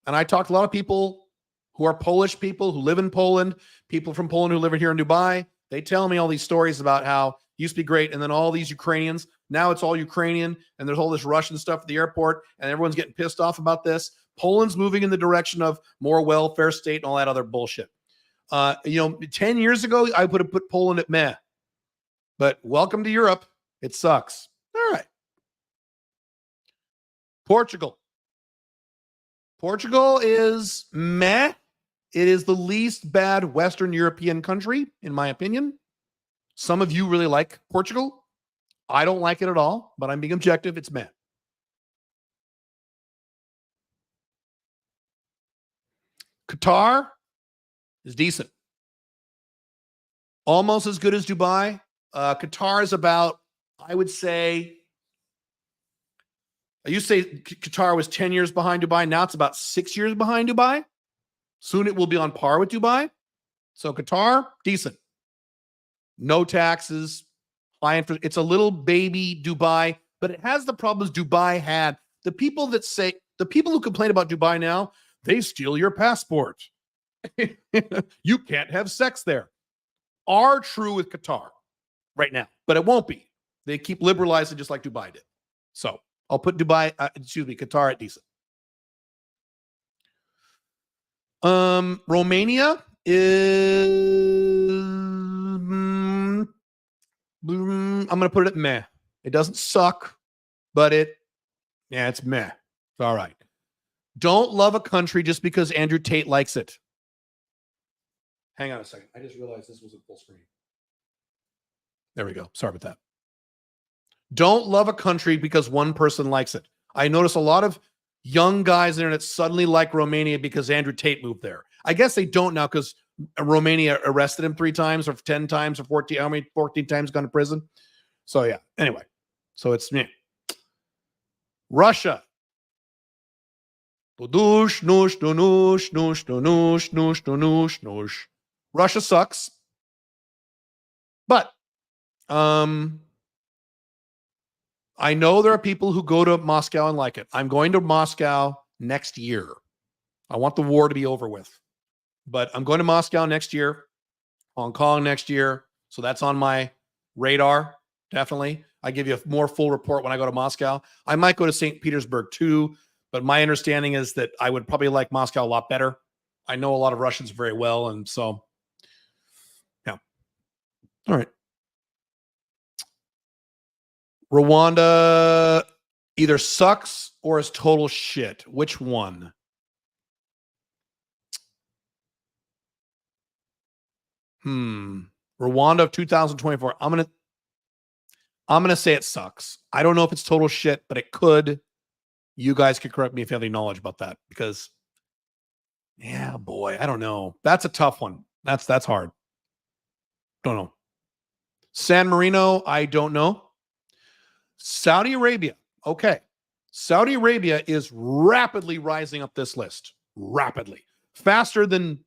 And I talked to a lot of people who are Polish people who live in Poland, people from Poland who live here in Dubai. They tell me all these stories about how it used to be great. And then all these Ukrainians, now it's all Ukrainian. And there's all this Russian stuff at the airport. And everyone's getting pissed off about this. Poland's moving in the direction of more welfare state and all that other bullshit. 10 years ago, I would have put Poland at meh. But welcome to Europe. It sucks. All right. Portugal. Portugal is meh. It is the least bad Western European country, in my opinion. Some of you really like Portugal. I don't like it at all, but I'm being objective. It's meh. Qatar is decent. Almost as good as Dubai. Qatar is about, I would say, I used to say Qatar was 10 years behind Dubai. Now it's about 6 years behind Dubai. Soon it will be on par with Dubai. So Qatar, decent. No taxes, high interest. It's a little baby Dubai, but it has the problems Dubai had. The people who complain about Dubai now, they steal your passport. You can't have sex there. Are true with Qatar right now, but it won't be. They keep liberalizing just like Dubai did. So I'll put Qatar at decent. Romania is, I'm going to put it at meh. It doesn't suck, but it's meh. It's all right. Don't love a country just because Andrew Tate likes it. Hang on a second. I just realized this was a full screen. There we go. Sorry about that. Don't love a country because one person likes it. I notice a lot of young guys on the internet suddenly like Romania because Andrew Tate moved there. I guess they don't now because Romania arrested him 3 times or 10 times or 14. How many 14 times gone to prison? So yeah. Anyway, so it's me. Russia. Noosh, noosh, noosh, noosh, noosh, noosh, noosh, noosh. Russia sucks. But I know there are people who go to Moscow and like it. I'm going to Moscow next year. I want the war to be over with. But I'm going to Moscow next year, Hong Kong next year. So that's on my radar, definitely. I give you a more full report when I go to Moscow. I might go to St. Petersburg too, but my understanding is that I would probably like Moscow a lot better. I know a lot of Russians very well, and so, yeah. All right. Rwanda either sucks or is total shit. Which one? Rwanda of 2024. I'm gonna say it sucks. I don't know if it's total shit, but it could. You guys could correct me if you have any knowledge about that, because yeah, boy, I don't know. That's a tough one. That's hard. Don't know. San Marino, I don't know. Saudi Arabia. Okay. Saudi Arabia is rapidly rising up this list. Rapidly. Faster than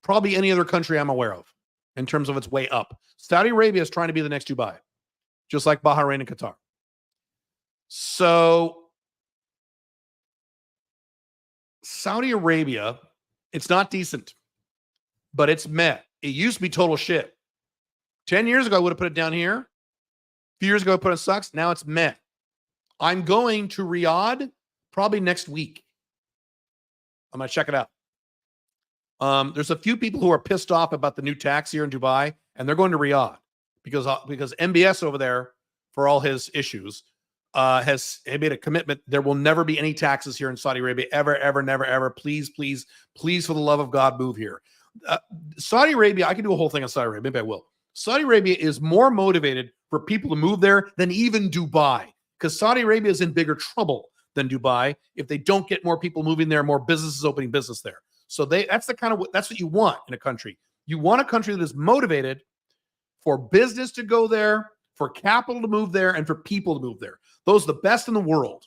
probably any other country I'm aware of in terms of its way up. Saudi Arabia is trying to be the next Dubai, just like Bahrain and Qatar. So Saudi Arabia, it's not decent, but it's meh. It used to be total shit. 10 years ago, I would have put it down here. A few years ago, I put it sucks. Now it's meh. I'm going to Riyadh probably next week. I'm going to check it out. There's a few people who are pissed off about the new tax here in Dubai, and they're going to Riyadh because MBS over there, for all his issues, has made a commitment. There will never be any taxes here in Saudi Arabia, ever, ever, never, ever. Please, please, please, for the love of God, move here. Saudi Arabia, I can do a whole thing on Saudi Arabia. Maybe I will. Saudi Arabia is more motivated for people to move there than even Dubai, because Saudi Arabia is in bigger trouble than Dubai if they don't get more people moving there, more businesses opening business there. So that's what you want in a country. You want a country that is motivated for business to go there, for capital to move there, and for people to move there. Those are the best in the world.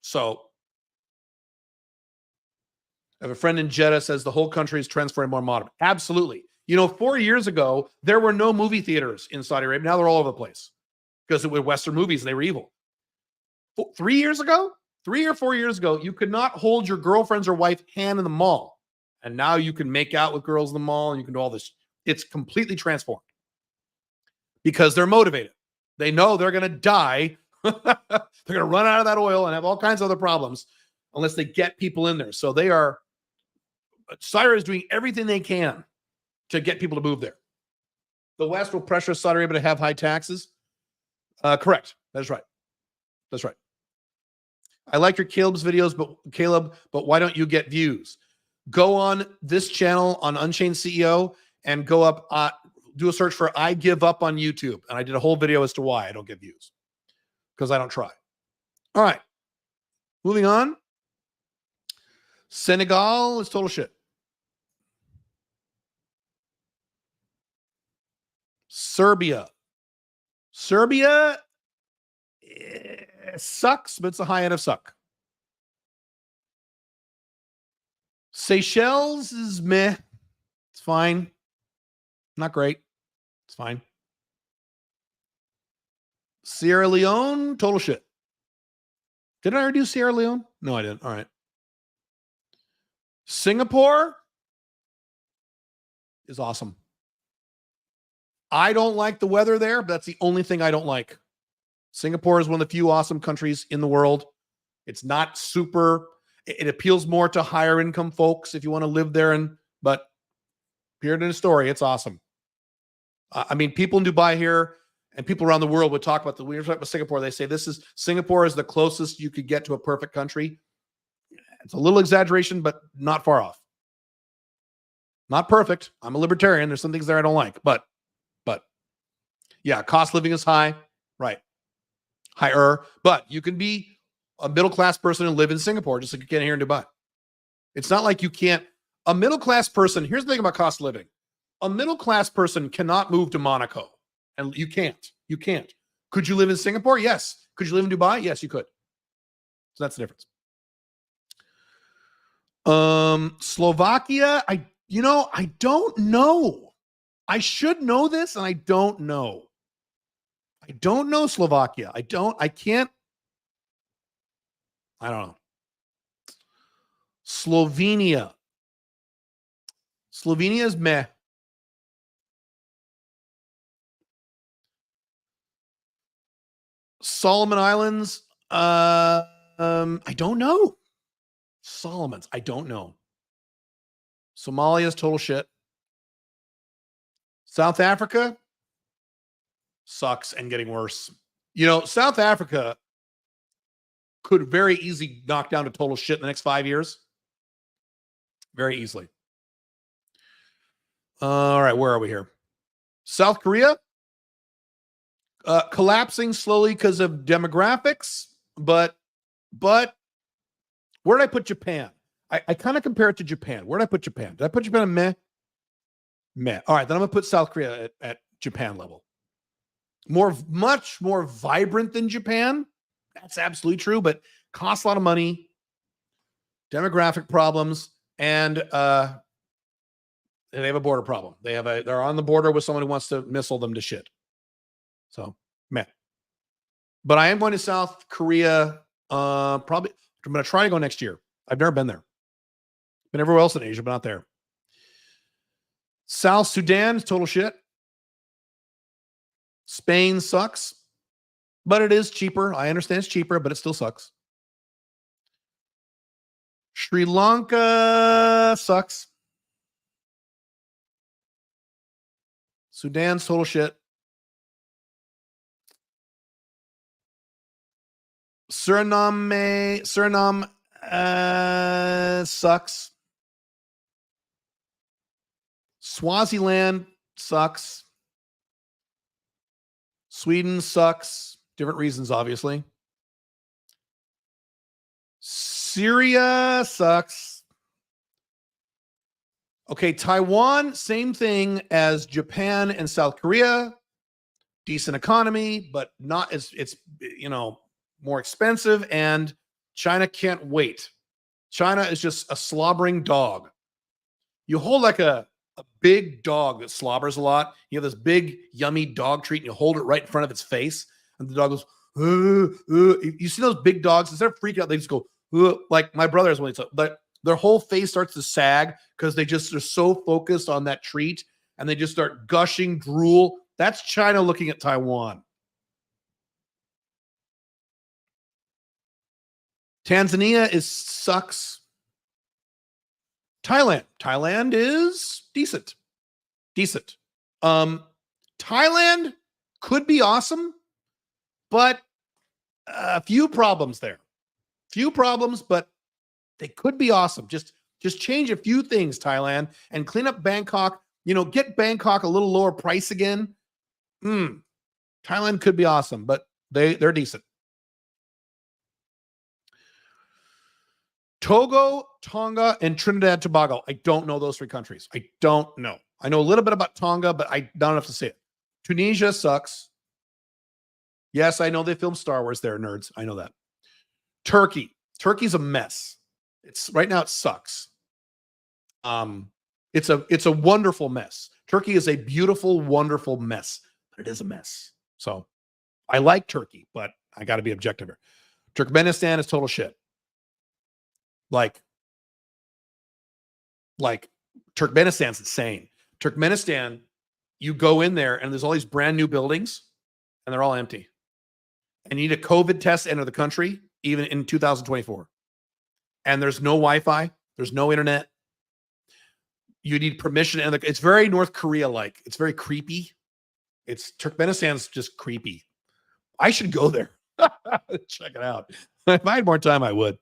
So I have a friend in Jeddah says the whole country is transferring more modern. Absolutely. 4 years ago, there were no movie theaters in Saudi Arabia. Now they're all over the place because it was Western movies and they were evil. 3 years ago, 3 or 4 years ago, you could not hold your girlfriend's or wife's hand in the mall. And now you can make out with girls in the mall and you can do all this. It's completely transformed because they're motivated. They know they're going to die. They're going to run out of that oil and have all kinds of other problems unless they get people in there. So Saudi Arabia is doing everything they can to get people to move there. The West will pressure Saudi Arabia to have high taxes. Correct. That's right. That's right. I like your Caleb's videos, but why don't you get views? Go on this channel on Unchained CEO and go up, do a search for I Give Up on YouTube. And I did a whole video as to why I don't get views, because I don't try. All right. Moving on. Senegal is total shit. Serbia sucks, but it's a high end of suck. Seychelles is meh. It's fine. Not great. It's fine. Sierra Leone, total shit. Did I already do Sierra Leone? No, I didn't. All right. Singapore is awesome. I don't like the weather there, but that's the only thing I don't like. Singapore is one of the few awesome countries in the world. It's not super. It appeals more to higher income folks if you want to live there. But period in the story, it's awesome. I mean, people in Dubai here and people around the world would talk about when you're talking about Singapore. They say Singapore is the closest you could get to a perfect country. It's a little exaggeration, but not far off. Not perfect. I'm a libertarian. There's some things there I don't like, but yeah, cost of living is high, right? Higher, but you can be a middle-class person and live in Singapore just like you can here in Dubai. It's not like you can't. A middle-class person, here's the thing about cost of living. A middle-class person cannot move to Monaco, and you can't. You can't. Could you live in Singapore? Yes. Could you live in Dubai? Yes, you could. So that's the difference. Slovakia, I don't know. I should know this, and I don't know. I don't know Slovakia. I don't know. Slovenia. Slovenia is meh. Solomon Islands. I don't know. Solomons. I don't know. Somalia is total shit. South Africa sucks and getting worse. South Africa could very easily knock down to total shit in the next 5 years. Very easily. All right, where are we here? South Korea collapsing slowly because of demographics, but where did I put Japan? I kind of compare it to Japan. Where did I put Japan? Did I put Japan in meh? Meh. All right, then I'm going to put South Korea at Japan level. Much more vibrant than Japan. That's absolutely true, but costs a lot of money, demographic problems, and they have a border problem. They're on the border with someone who wants to missile them to shit. So, meh. But I am going to South Korea. Probably, I'm going to try to go next year. I've never been there. Been everywhere else in Asia, but not there. South Sudan is total shit. Spain sucks, but it is cheaper. I understand it's cheaper, but it still sucks. Sri Lanka sucks. Sudan's total shit. Suriname sucks. Swaziland sucks. Sweden sucks. Different reasons, obviously. Syria sucks. Okay, Taiwan, same thing as Japan and South Korea. Decent economy, but not as it's more expensive, and China can't wait. China is just a slobbering dog. You hold like a big dog that slobbers a lot. You have this big, yummy dog treat, and you hold it right in front of its face, and the dog goes, You see those big dogs, instead of freaking out, they just go, like my brother is when but their whole face starts to sag because they're so focused on that treat, and they just start gushing drool. That's China looking at Taiwan. Tanzania sucks. Thailand is decent. Thailand could be awesome, but a few problems there. But they could be awesome. Just change a few things, Thailand, and clean up Bangkok. Get Bangkok a little lower price again. Thailand could be awesome, but they're decent. Togo, Tonga, and Trinidad and Tobago. I don't know those three countries. I don't know. I know a little bit about Tonga, but I don't have to say it. Tunisia sucks. Yes, I know they filmed Star Wars there, nerds. I know that. Turkey's a mess. Right now it sucks. It's a wonderful mess. Turkey is a beautiful, wonderful mess, but it is a mess. So I like Turkey, but I got to be objective here. Turkmenistan is total shit. Like Turkmenistan's insane. Turkmenistan, you go in there and there's all these brand new buildings and they're all empty. And you need a COVID test to enter the country, even in 2024. And there's no Wi-Fi. There's no internet. You need permission. And it's very North Korea-like. It's very creepy. Turkmenistan's just creepy. I should go there. Check it out. If I had more time, I would.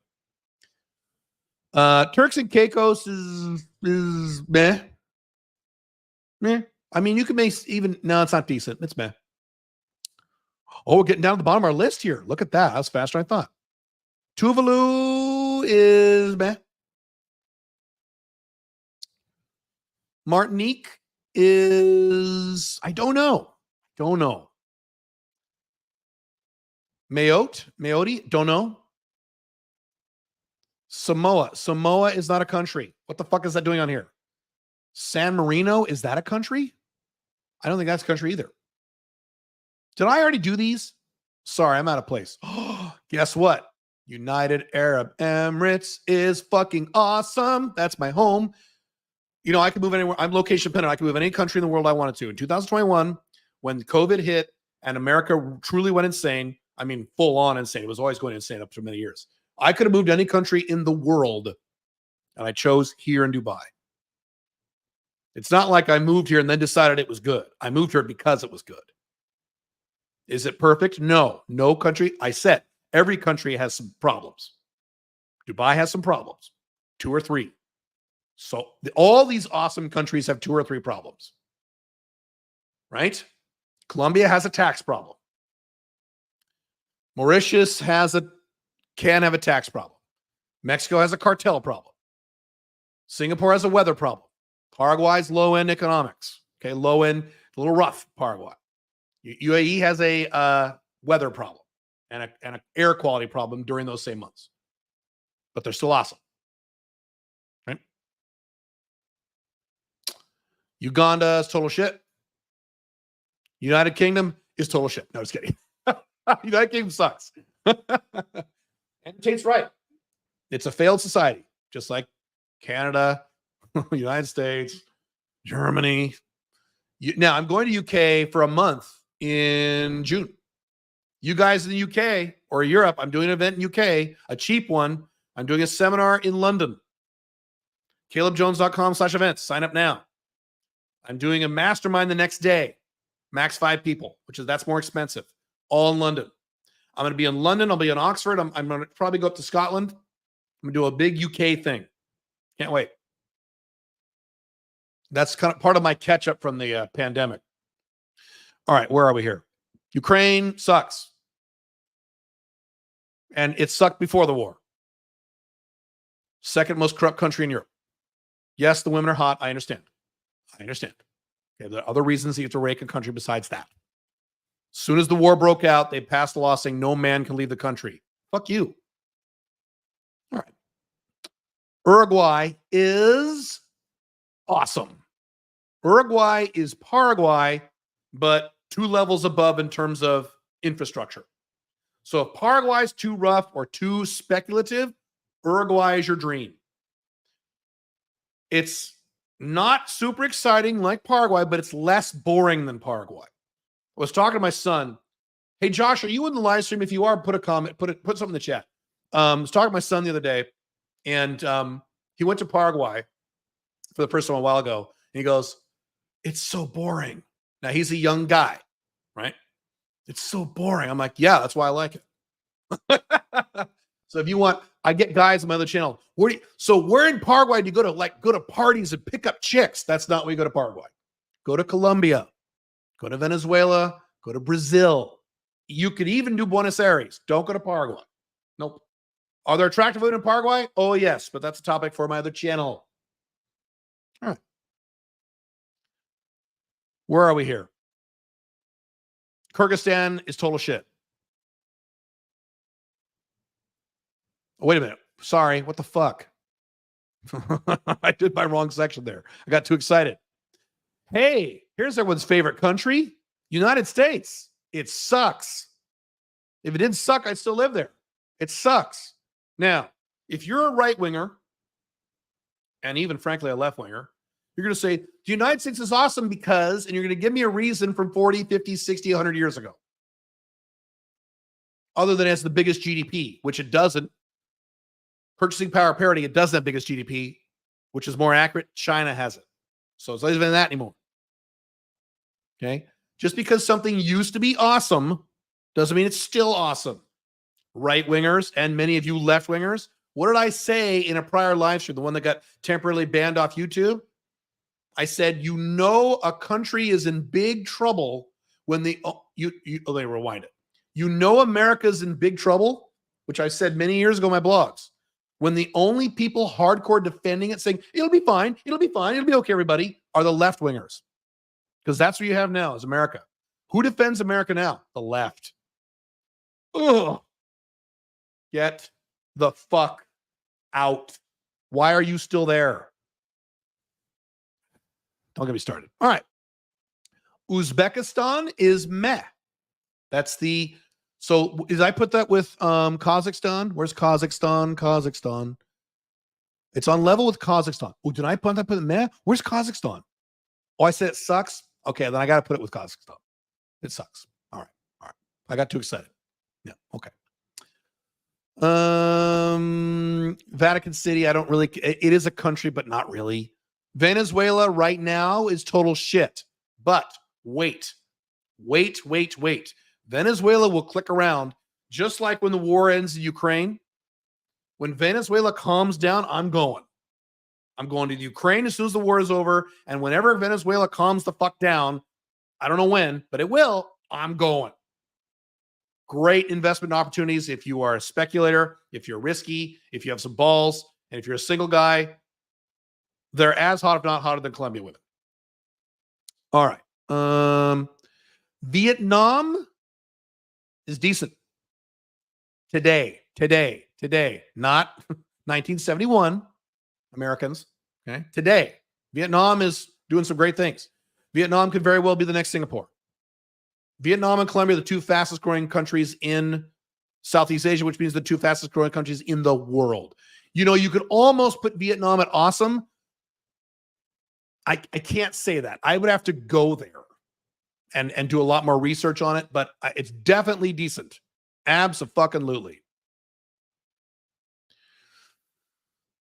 Turks and Caicos is meh. Meh. I mean, you can make no, it's not decent. It's meh. Oh, we're getting down to the bottom of our list here. Look at that. That's faster than I thought. Tuvalu is meh. Martinique is, I don't know. Mayotte, don't know. Samoa. Samoa is not a country. What the fuck is that doing on here? San Marino, is that a country? I don't think that's a country either. Did I already do these? Sorry, I'm out of place. Guess what? United Arab Emirates is fucking awesome. That's my home. You know, I can move anywhere. I'm location dependent. I can move any country in the world I wanted to. In 2021, when COVID hit and America truly went insane, I mean, full on insane. It was always going insane up for many years. I could have moved to any country in the world, and I chose here in Dubai. It's not like I moved here and then decided it was good. I moved here because it was good. Is it perfect? No. No country. I said every country has some problems. Dubai has some problems, 2 or 3. So all these awesome countries have 2 or 3 problems, right? Colombia has a tax problem. Mauritius can have a tax problem. Mexico has a cartel problem. Singapore has a weather problem. Paraguay's low-end economics. Okay, low-end, a little rough, Paraguay. UAE has a weather problem and an air quality problem during those same months. But they're still awesome. Right? Uganda is total shit. United Kingdom is total shit. No, just kidding. United Kingdom sucks. And Tate's right. It's a failed society, just like Canada, United States, Germany. Now, I'm going to UK for a month in June. You guys in the UK or Europe, I'm doing an event in UK, a cheap one. I'm doing a seminar in London. CalebJones.com/events. Sign up now. I'm doing a mastermind the next day. Max 5 people, that's more expensive. All in London. I'm going to be in London. I'll be in Oxford. I'm going to probably go up to Scotland. I'm going to do a big UK thing. Can't wait. That's kind of part of my catch up from the pandemic. All right, where are we here? Ukraine sucks. And it sucked before the war. Second most corrupt country in Europe. Yes, the women are hot. I understand. Okay, there are other reasons you have to rake a country besides that. As soon as the war broke out, they passed a law saying no man can leave the country. Fuck you. All right. Uruguay is awesome. Uruguay is Paraguay, but 2 levels above in terms of infrastructure. So if Paraguay is too rough or too speculative, Uruguay is your dream. It's not super exciting like Paraguay, but it's less boring than Paraguay. I was talking to my son. Hey, Josh, are you in the live stream? If you are, put a comment, put something in the chat. I was talking to my son the other day, and he went to Paraguay for the first time a while ago. And he goes, "It's so boring." Now, he's a young guy, right? It's so boring. I'm like, yeah, that's why I like it. So if you want, I get guys on my other channel. Where in Paraguay do you go to parties and pick up chicks? That's not where you go to Paraguay. Go to Colombia. Go to Venezuela, go to Brazil. You could even do Buenos Aires. Don't go to Paraguay. Nope. Are there attractive women in Paraguay? Oh, yes, but that's a topic for my other channel. All right. Where are we here? Kyrgyzstan is total shit. Oh, wait a minute. Sorry. What the fuck? I did my wrong section there. I got too excited. Hey, here's everyone's favorite country, United States. It sucks. If it didn't suck, I'd still live there. It sucks. Now, if you're a right-winger, and even, frankly, a left-winger, you're going to say, the United States is awesome because, and you're going to give me a reason from 40, 50, 60, 100 years ago. Other than it's the biggest GDP, which it doesn't. Purchasing power parity, it doesn't have biggest GDP, which is more accurate. China has it. So it's not even that anymore. Okay? Just because something used to be awesome doesn't mean it's still awesome. Right-wingers and many of you left-wingers, what did I say in a prior live stream, the one that got temporarily banned off YouTube? I said, you know a country is in big trouble when let me rewind it. You know America's in big trouble, which I said many years ago in my blogs, when the only people hardcore defending it, saying, it'll be fine, it'll be okay, everybody, are the left-wingers. Because that's what you have now is America. Who defends America now? The left. Ugh. Get the fuck Out. Why are you still there? Don't get me started. All right. Uzbekistan is meh. That's the, so did I put that with Kazakhstan? Where's Kazakhstan? Kazakhstan. It's on level with Kazakhstan. Oh, did I put that with meh? Where's Kazakhstan? Oh, I said it sucks. Okay, then I got to put it with Kazakhstan. It sucks. All right. All right. I got too excited. Yeah. Okay. Vatican City, I don't really, it is a country, but not really. Venezuela right now is total shit. But wait. Venezuela will click around just like when the war ends in Ukraine. When Venezuela calms down, I'm going to Ukraine as soon as the war is over. And whenever Venezuela calms the fuck down, I don't know when, but it will, I'm going. Great investment opportunities if you are a speculator, if you're risky, if you have some balls, and if you're a single guy. They're as hot, if not hotter, than Colombia women. All right. Vietnam is decent. Today. Not 1971 Americans. Okay. Today. Vietnam is doing some great things. Vietnam could very well be the next Singapore. Vietnam and Colombia are the two fastest growing countries in Southeast Asia, which means the two fastest growing countries in the world. You know, you could almost put Vietnam at awesome. I can't say that. I would have to go there and do a lot more research on it, but it's definitely decent. Abso-fucking-lutely.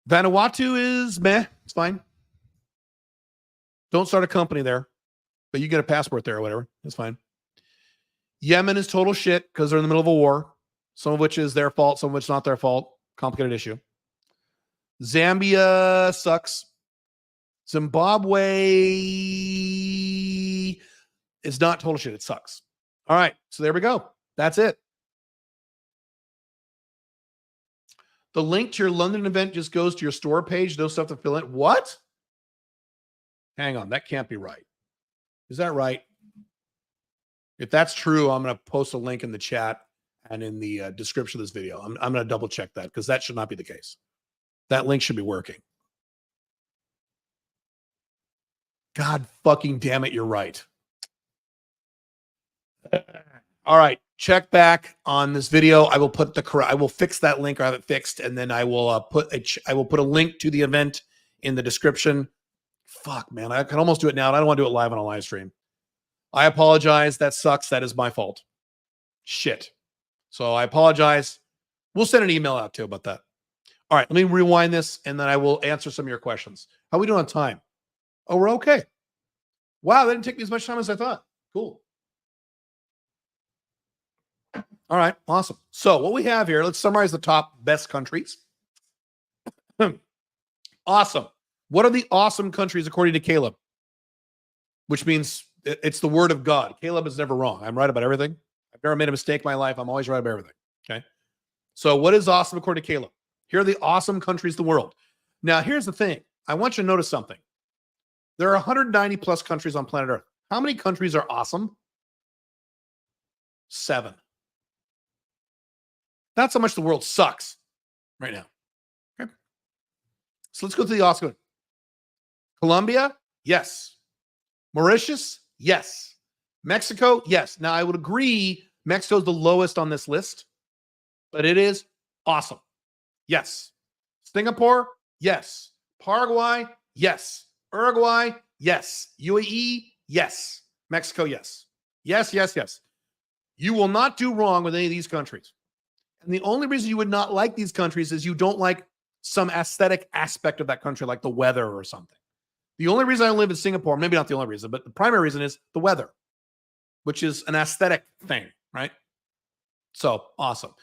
Vanuatu is meh. It's fine. Don't start a company there, but you get a passport there or whatever. It's fine. Yemen is total shit because they're in the middle of a war, some of which is their fault, some of which is not their fault. Complicated issue. Zambia sucks. Zimbabwe is not total shit. It sucks. All right. So there we go. That's it. The link to your London event just goes to your store page. No stuff to fill in. What? Hang on. That can't be right. Is that right? If that's true, I'm going to post a link in the chat and in the description of this video. I'm going to double check that because that should not be the case. That link should be working. God fucking damn it, you're right. All right, check back on this video. I will put I will fix that link or have it fixed, and then I will put a link to the event in the description. Fuck, man, I can almost do it now. And I don't want to do it live on a live stream. I apologize. That sucks. That is my fault. Shit. So I apologize. We'll send an email out too about that. All right, let me rewind this, and then I will answer some of your questions. How are we doing on time? Oh, we're okay. Wow, that didn't take me as much time as I thought. Cool. All right, awesome. So what we have here, let's summarize the top best countries. Awesome. What are the awesome countries according to Caleb? Which means it's the word of God. Caleb is never wrong. I'm right about everything. I've never made a mistake in my life. I'm always right about everything. Okay. So what is awesome according to Caleb? Here are the awesome countries of the world. Now, here's the thing. I want you to notice something. There are 190 plus countries on planet Earth. How many countries are awesome? 7. That's how much the world sucks right now. Okay. So let's go to the awesome. Colombia, yes. Mauritius, yes. Mexico, yes. Now, I would agree Mexico is the lowest on this list, but it is awesome. Yes. Singapore, yes. Paraguay, yes. Uruguay, yes. UAE, yes. Mexico, yes. Yes. You will not do wrong with any of these countries. And the only reason you would not like these countries is you don't like some aesthetic aspect of that country, like the weather or something. The only reason I live in Singapore, maybe not the only reason, but the primary reason is the weather, which is an aesthetic thing, right? So, awesome.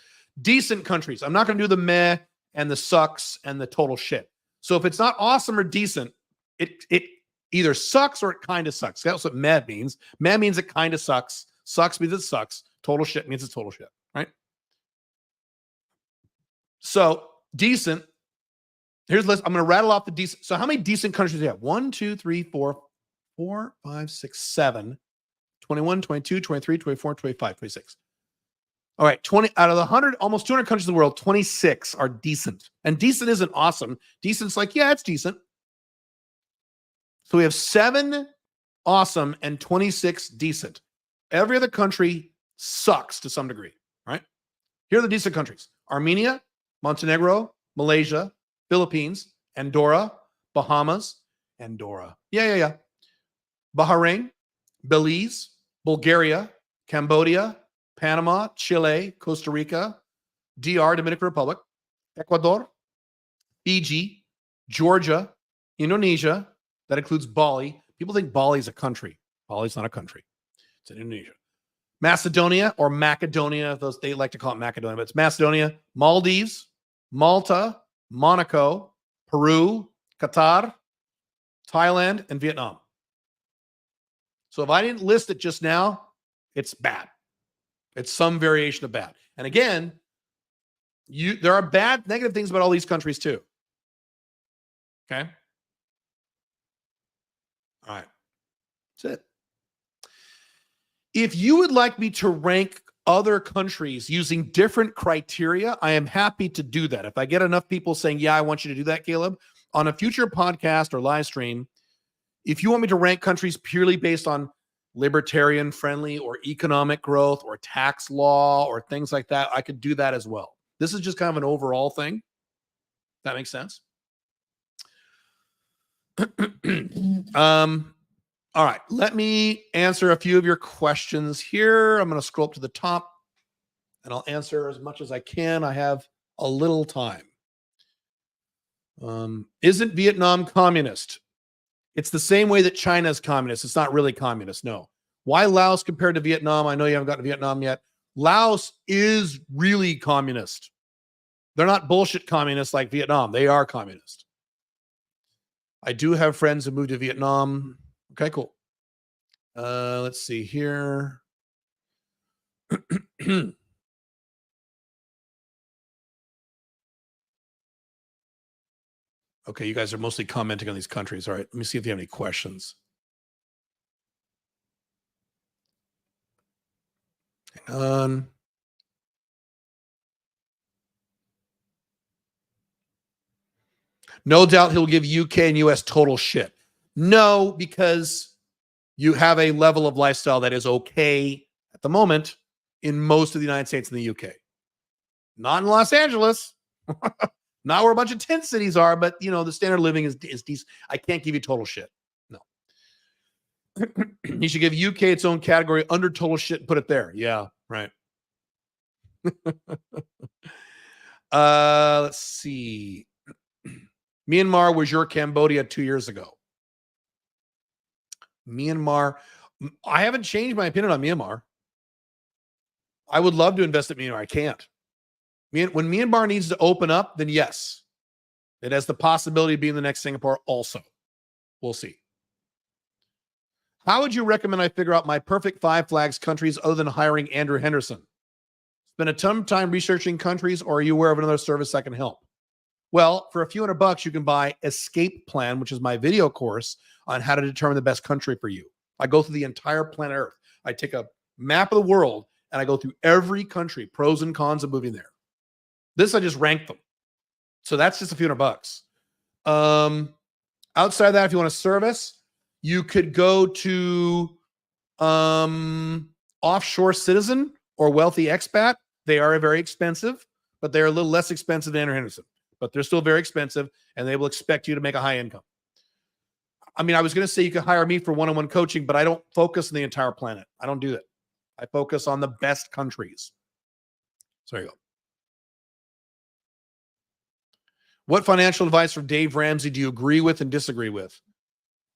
Decent countries. I'm not going to do the meh and the sucks and the total shit. So if it's not awesome or decent, it either sucks or it kind of sucks. That's what meh means. Meh means it kind of sucks. Sucks means it sucks. Total shit means it's total shit, right? So decent. Here's the list. I'm going to rattle off the decent. So how many decent countries do you have? 1, 2, 3, 4, 5, 6, 7, 21, 22, 23, 24, 25, 26. All right, 20 out of the 100, almost 200 countries in the world, 26 are decent. And decent isn't awesome. Decent's like, yeah, it's decent. So we have 7 awesome and 26 decent. Every other country sucks to some degree, right? Here are the decent countries: Armenia, Montenegro, Malaysia, Philippines, Andorra, Bahamas, Andorra. Yeah. Bahrain, Belize, Bulgaria, Cambodia, Panama, Chile, Costa Rica, DR, Dominican Republic, Ecuador, Fiji, Georgia, Indonesia. That includes Bali. People think Bali is a country. Bali's not a country. It's in Indonesia. Macedonia, or Macedonia, those they like to call it Macedonia, but it's Macedonia, Maldives, Malta, Monaco, Peru, Qatar, Thailand, and Vietnam. So if I didn't list it just now, it's bad. It's some variation of bad. And again, there are bad, negative things about all these countries too. Okay? All right. That's it. If you would like me to rank other countries using different criteria, I am happy to do that. If I get enough people saying, yeah, I want you to do that, Caleb, on a future podcast or live stream, if you want me to rank countries purely based on libertarian friendly or economic growth or tax law or things like that, I could do that as well. This is just kind of an overall thing. That makes sense. All right, let me answer a few of your questions here. I'm going to scroll up to the top and I'll answer as much as I can. I have a little time. Isn't Vietnam communist? It's the same way that China is communist. It's not really communist, no. Why Laos compared to Vietnam? I know you haven't gotten to Vietnam yet. Laos is really communist. They're not bullshit communists like Vietnam. They are communist. I do have friends who moved to Vietnam. Okay, cool. Let's see here. Okay, you guys are mostly commenting on these countries. All right, let me see if you have any questions. Hang on. No doubt he'll give UK and US total shit. No, because you have a level of lifestyle that is okay at the moment in most of the United States and the UK. Not in Los Angeles. Not where a bunch of tent cities are, but you know, the standard of living is decent. I can't give you total shit. No. You should give UK its own category under total shit and put it there. Yeah, right. Let's see. Myanmar was your Cambodia 2 years ago. Myanmar. I haven't changed my opinion on Myanmar. I would love to invest in Myanmar. I can't. When Myanmar needs to open up, then yes. It has the possibility of being the next Singapore also. We'll see. How would you recommend I figure out my perfect 5 flags countries other than hiring Andrew Henderson? Spend a ton of time researching countries, or are you aware of another service that can help? Well, for a few $100, you can buy Escape Plan, which is my video course on how to determine the best country for you. I go through the entire planet Earth. I take a map of the world and I go through every country, pros and cons of moving there. This, I just rank them. So that's just a few $100. Outside of that, if you want a service, you could go to Offshore Citizen or Wealthy Expat. They are very expensive, but they're a little less expensive than Andrew Henderson. But they're still very expensive, and they will expect you to make a high income. I mean, I was going to say you could hire me for one-on-one coaching, but I don't focus on the entire planet. I don't do that. I focus on the best countries. So there you go. What financial advice from Dave Ramsey do you agree with and disagree with?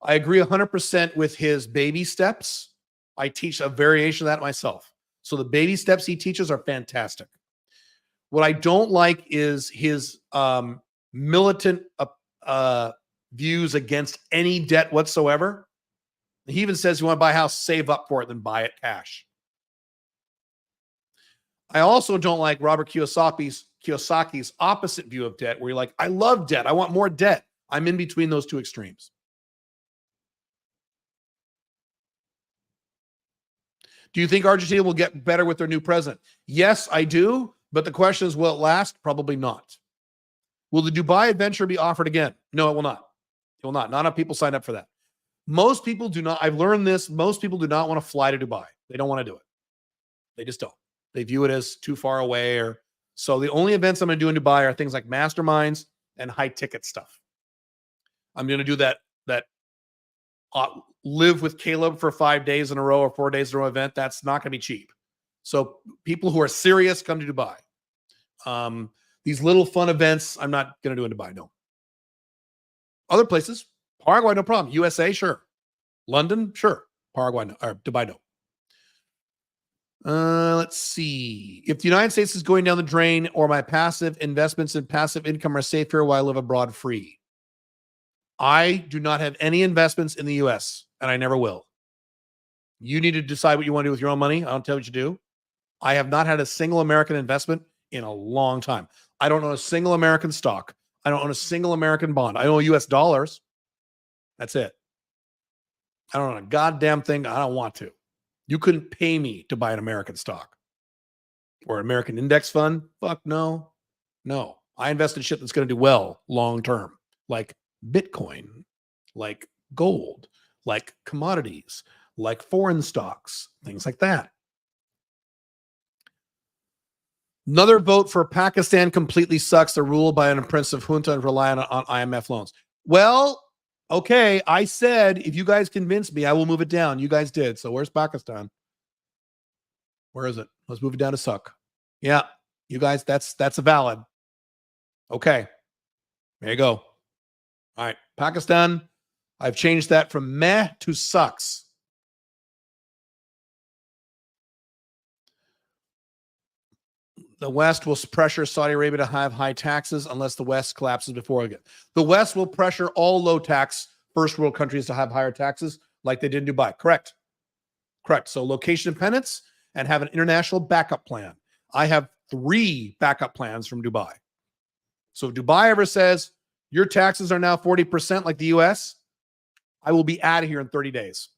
I agree 100% with his baby steps. I teach a variation of that myself. So the baby steps he teaches are fantastic. What I don't like is his militant views against any debt whatsoever. He even says, you want to buy a house, save up for it, then buy it cash. I also don't like Robert Kiyosaki's opposite view of debt, where you're like, I love debt. I want more debt. I'm in between those two extremes. Do you think Argentina will get better with their new president? Yes, I do. But the question is, will it last? Probably not. Will the Dubai adventure be offered again? No, it will not. It will not. Not enough people signed up for that. Most people do not. I've learned this. Most people do not want to fly to Dubai. They don't want to do it. They just don't. They view it as too far away. So the only events I'm going to do in Dubai are things like masterminds and high ticket stuff. I'm going to do that live with Caleb for 5 days in a row or 4 days in a row event. That's not going to be cheap. So people who are serious come to Dubai. These little fun events, I'm not going to do in Dubai. No. Other places, Paraguay, no problem. USA, sure. London, sure. Paraguay, no. Or Dubai, no. Let's see. If the United States is going down the drain or my passive investments and passive income are safe here while I live abroad free. I do not have any investments in the U.S. and I never will. You need to decide what you want to do with your own money. I don't tell you what you do. I have not had a single American investment in a long time. I don't own a single American stock. I don't own a single American bond. I own U.S. dollars. That's it. I don't own a goddamn thing. I don't want to. You couldn't pay me to buy an American stock or an American index fund. Fuck no. No. I invest in shit that's going to do well long term, like Bitcoin, like gold, like commodities, like foreign stocks, things like that. Another vote for Pakistan completely sucks. They're ruled by an oppressive junta and rely on IMF loans. Well, okay, I said if you guys convince me, I will move it down. You guys did. So where's Pakistan? Where is it? Let's move it down to suck. Yeah, you guys, that's a valid. Okay, there you go. All right, Pakistan, I've changed that from meh to sucks. The West will pressure Saudi Arabia to have high taxes unless the West collapses before again. The West will pressure all low tax first world countries to have higher taxes like they did in Dubai. Correct. Correct. So location independence and have an international backup plan. I have 3 backup plans from Dubai. So if Dubai ever says your taxes are now 40% like the US, I will be out of here in 30 days.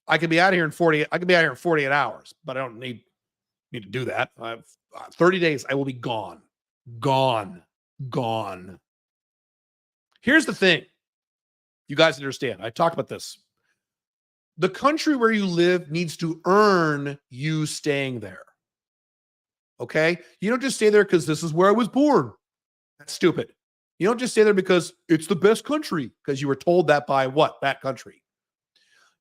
I could be out of here in 48 hours, but I don't need to do that. 30 days, I will be gone. Gone. Here's the thing. You guys understand. I talked about this. The country where you live needs to earn you staying there. Okay? You don't just stay there because this is where I was born. That's stupid. You don't just stay there because it's the best country because you were told that by what? That country.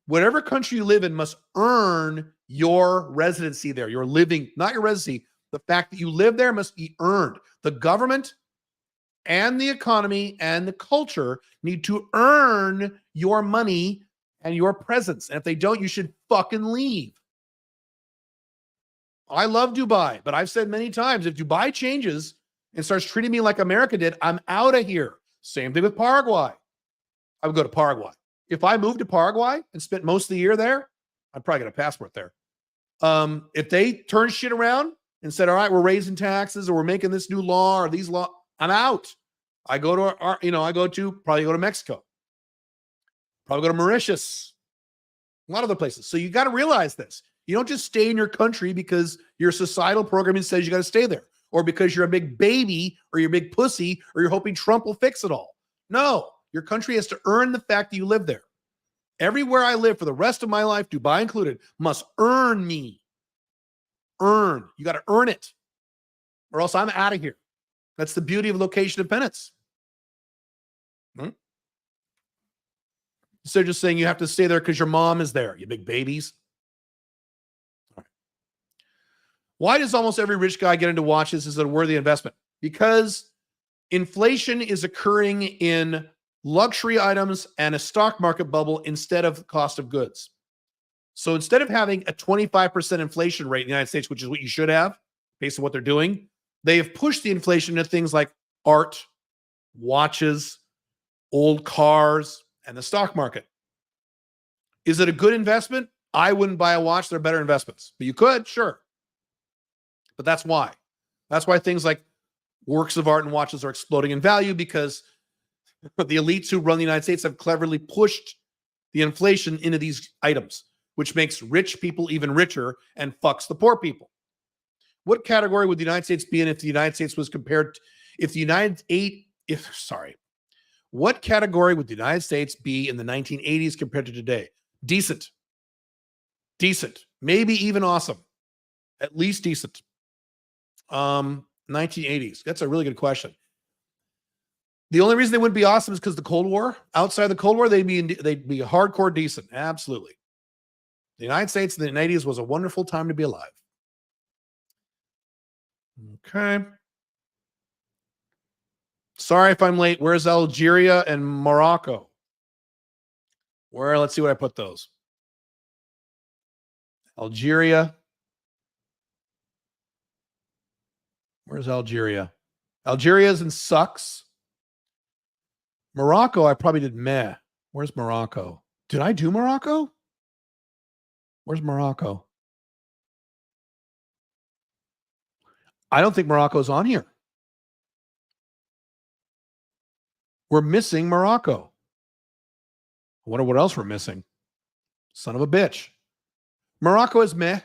Whatever country you live in must earn your residency there. Your living, not your residency. The fact that you live there must be earned. The government and the economy and the culture need to earn your money and your presence. And if they don't, you should fucking leave. I love Dubai, but I've said many times, if Dubai changes and starts treating me like America did, I'm out of here. Same thing with Paraguay. I would go to Paraguay. If I moved to Paraguay and spent most of the year there, I'd probably get a passport there. If they turn shit around and said, all right, we're raising taxes or we're making this new law or these law, I'm out. I go to, probably go to Mexico. Probably go to Mauritius. A lot of other places. So you got to realize this. You don't just stay in your country because your societal programming says you got to stay there or because you're a big baby or you're a big pussy or you're hoping Trump will fix it all. No. Your country has to earn the fact that you live there. Everywhere I live for the rest of my life, Dubai included, must earn me. Earn. You got to earn it. Or else I'm out of here. That's the beauty of location independence. Instead of just saying you have to stay there because your mom is there, you big babies. Right. Why does almost every rich guy get into watches? Is it a worthy investment? Because inflation is occurring in luxury items and a stock market bubble instead of the cost of goods. So instead of having a 25% inflation rate in the United States, which is what you should have based on what they're doing, they have pushed the inflation into things like art, watches, old cars, and the stock market. Is it a good investment? I wouldn't buy a watch. They're better investments. But you could, sure. But that's why. That's why things like works of art and watches are exploding in value because the elites who run the United States have cleverly pushed the inflation into these items. which makes rich people even richer and fucks the poor people. What category would the United States be in if the United States was compared what category would the United States be in the 1980s compared to today? Decent. Decent. Maybe even awesome. At least decent. 1980s. That's a really good question. The only reason they wouldn't be awesome is because the Cold War. Outside the Cold War, they'd be hardcore decent. Absolutely. The United States in the 80s was a wonderful time to be alive. Okay. Sorry if I'm late. Where's Algeria and Morocco? Let's see what I put those. Algeria. Where's Algeria? Algeria's in sucks. Morocco, I probably did meh. Where's Morocco? Did I do Morocco? Where's Morocco? I don't think Morocco's on here. We're missing Morocco. I wonder what else we're missing. Son of a bitch. Morocco is meh.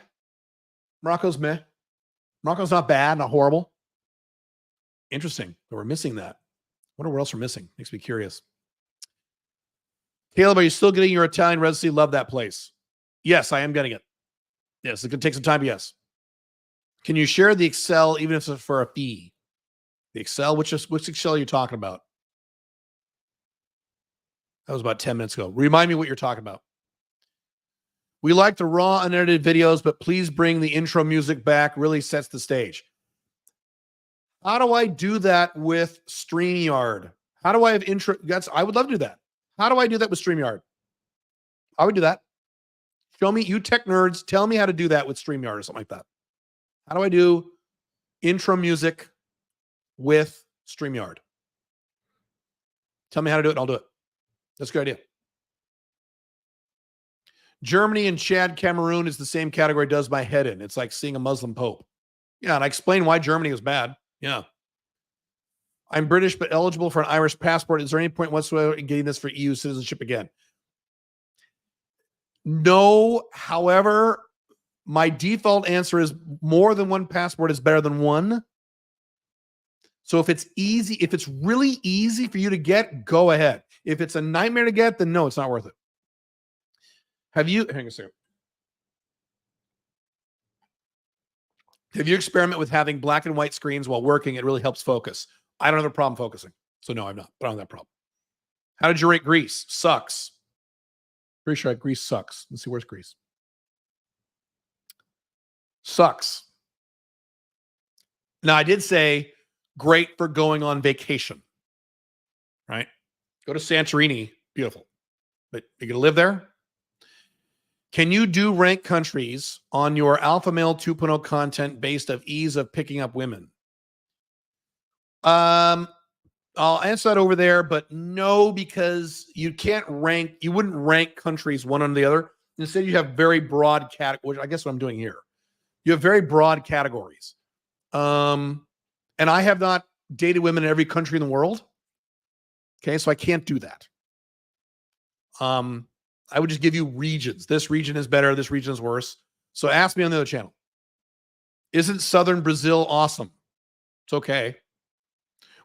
Morocco's meh. Morocco's not bad, not horrible. Interesting. But we're missing that. I wonder what else we're missing. Makes me curious. Caleb, are you still getting your Italian residency? Love that place. Yes, I am getting it. Yes, it's going to take some time. Yes. Can you share the Excel even if it's for a fee? The Excel, which Excel are you talking about? That was about 10 minutes ago. Remind me what you're talking about. We like the raw, unedited videos, but please bring the intro music back. Really sets the stage. How do I do that with StreamYard? How do I have intro? I would love to do that. How do I do that with StreamYard? I would do that. Show me, you tech nerds, tell me how to do that with StreamYard or something like that. How do I do intro music with StreamYard? Tell me how to do it and I'll do it. That's a good idea. Germany and Chad, Cameroon is the same category does my head in. It's like seeing a Muslim pope. Yeah, and I explain why Germany is bad. Yeah. I'm British but eligible for an Irish passport. Is there any point whatsoever in getting this for EU citizenship again? No. However, my default answer is more than one passport is better than one. So if it's easy, if it's really easy for you to get, go ahead. If it's a nightmare to get, then no, it's not worth it. Hang on a second. Have you experimented with having black and white screens while working? It really helps focus. I don't have a problem focusing. So no, I'm not. But I don't have that problem. How did you rate Greece? Sucks. Pretty sure Greece sucks. Let's see, where's Greece? Sucks. Now, I did say great for going on vacation. Right? Go to Santorini. Beautiful. But you're going to live there? Can you do rank countries on your Alpha Male 2.0 content based of ease of picking up women? I'll answer that over there, but no, because you can't rank, you wouldn't rank countries one under the other. Instead, you have very broad categories, which I guess what I'm doing here. You have very broad categories. And I have not dated women in every country in the world. Okay, so I can't do that. I would just give you regions. This region is better. This region is worse. So ask me on the other channel. Isn't Southern Brazil awesome? It's okay.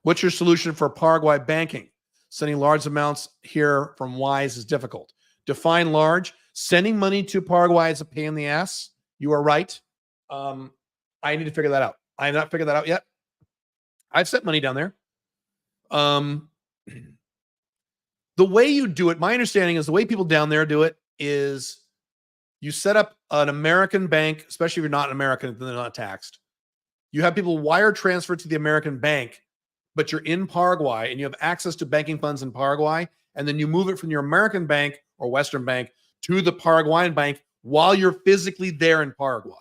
What's your solution for Paraguay banking? Sending large amounts here from Wise is difficult. Define large. Sending money to Paraguay is a pain in the ass. You are right. I need to figure that out. I have not figured that out yet. I've sent money down there. The way you do it, my understanding is the way people down there do it is you set up an American bank, especially if you're not an American, then they're not taxed. You have people wire transfer to the American bank, but you're in Paraguay and you have access to banking funds in Paraguay, and then you move it from your American bank or Western bank to the Paraguayan bank while you're physically there in Paraguay.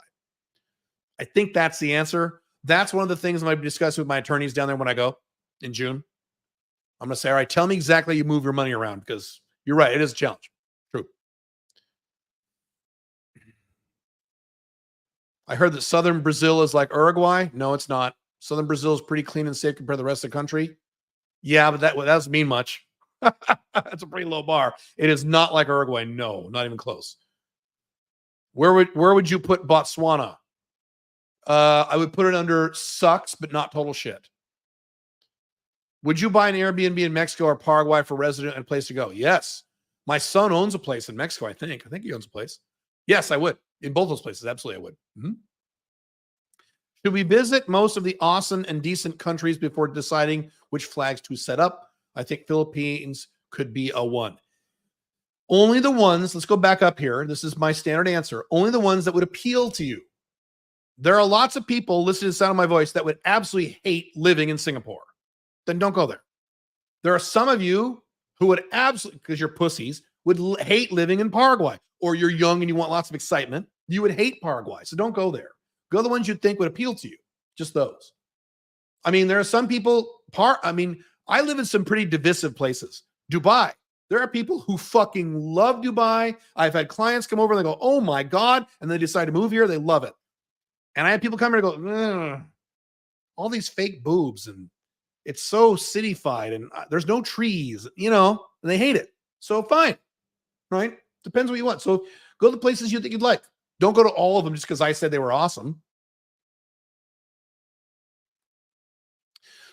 I think that's the answer. That's one of the things I might be discussing with my attorneys down there when I go in June. I'm going to say, all right, tell me exactly you move your money around, because you're right. It is a challenge. True. I heard that Southern Brazil is like Uruguay. No, it's not. Southern Brazil is pretty clean and safe compared to the rest of the country. Yeah, but that doesn't mean much. That's a pretty low bar. It is not like Uruguay. No, not even close. Where would you put Botswana? I would put it under sucks, but not total shit. Would you buy an Airbnb in Mexico or Paraguay for resident and a place to go? Yes. My son owns a place in Mexico, I think. I think he owns a place. Yes, I would. In both those places, absolutely I would. Mm-hmm. Should we visit most of the awesome and decent countries before deciding which flags to set up? I think Philippines could be a one. Only the ones, let's go back up here. This is my standard answer. Only the ones that would appeal to you. There are lots of people listening to the sound of my voice that would absolutely hate living in Singapore. Then don't go there. There are some of you who would absolutely, because you're pussies, would hate living in Paraguay, or you're young and you want lots of excitement. You would hate Paraguay. So don't go there. Go the ones you think would appeal to you. Just those. I mean, there are some people, I live in some pretty divisive places. Dubai. There are people who fucking love Dubai. I've had clients come over and they go, oh my God. And they decide to move here. They love it. And I have people come here and go, all these fake boobs and it's so cityfied and there's no trees, and they hate it. So fine, right? Depends what you want. So go to the places you think you'd like. Don't go to all of them just because I said they were awesome.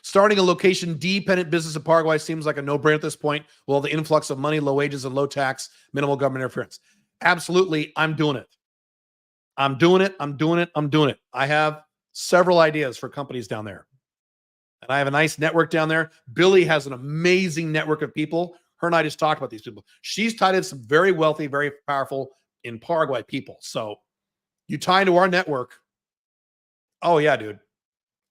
Starting a location-dependent business in Paraguay seems like a no-brainer at this point. Well, the influx of money, low wages, and low tax, minimal government interference. Absolutely, I'm doing it. I'm doing it. I have several ideas for companies down there. And I have a nice network down there. Billy has an amazing network of people. Her and I just talked about these people. She's tied in some very wealthy, very powerful in Paraguay people. So you tie into our network. Oh, yeah, dude.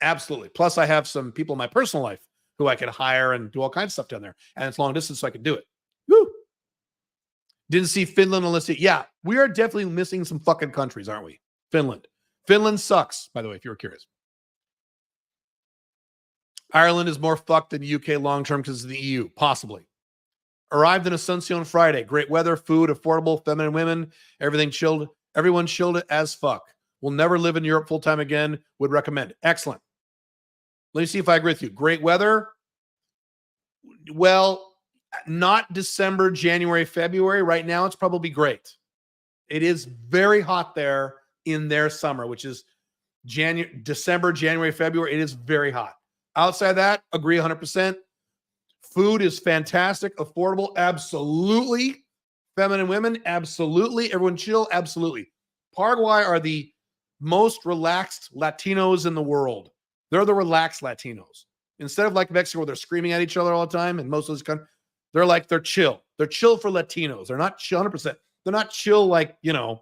Absolutely. Plus, I have some people in my personal life who I can hire and do all kinds of stuff down there. And it's long distance, so I can do it. Woo! Didn't see Finland unless yeah, we are definitely missing some fucking countries, aren't we? Finland. Finland sucks, by the way, if you were curious. Ireland is more fucked than the UK long-term because of the EU. Possibly. Arrived in Asuncion Friday. Great weather, food, affordable, feminine women, everything chilled. Everyone chilled as fuck. Will never live in Europe full-time again. Would recommend. Excellent. Let me see if I agree with you. Great weather. Well, not December, January, February. Right now, it's probably great. It is very hot there in their summer, which is December, January, February. It is very hot. Outside that, agree 100%. Food is fantastic. Affordable, absolutely. Feminine women, absolutely. Everyone chill, absolutely. Paraguay are the most relaxed Latinos in the world. They're the relaxed Latinos. Instead of like Mexico where they're screaming at each other all the time, and most of those countries, they're chill. They're chill for Latinos. They're not chill 100%. They're not chill like, would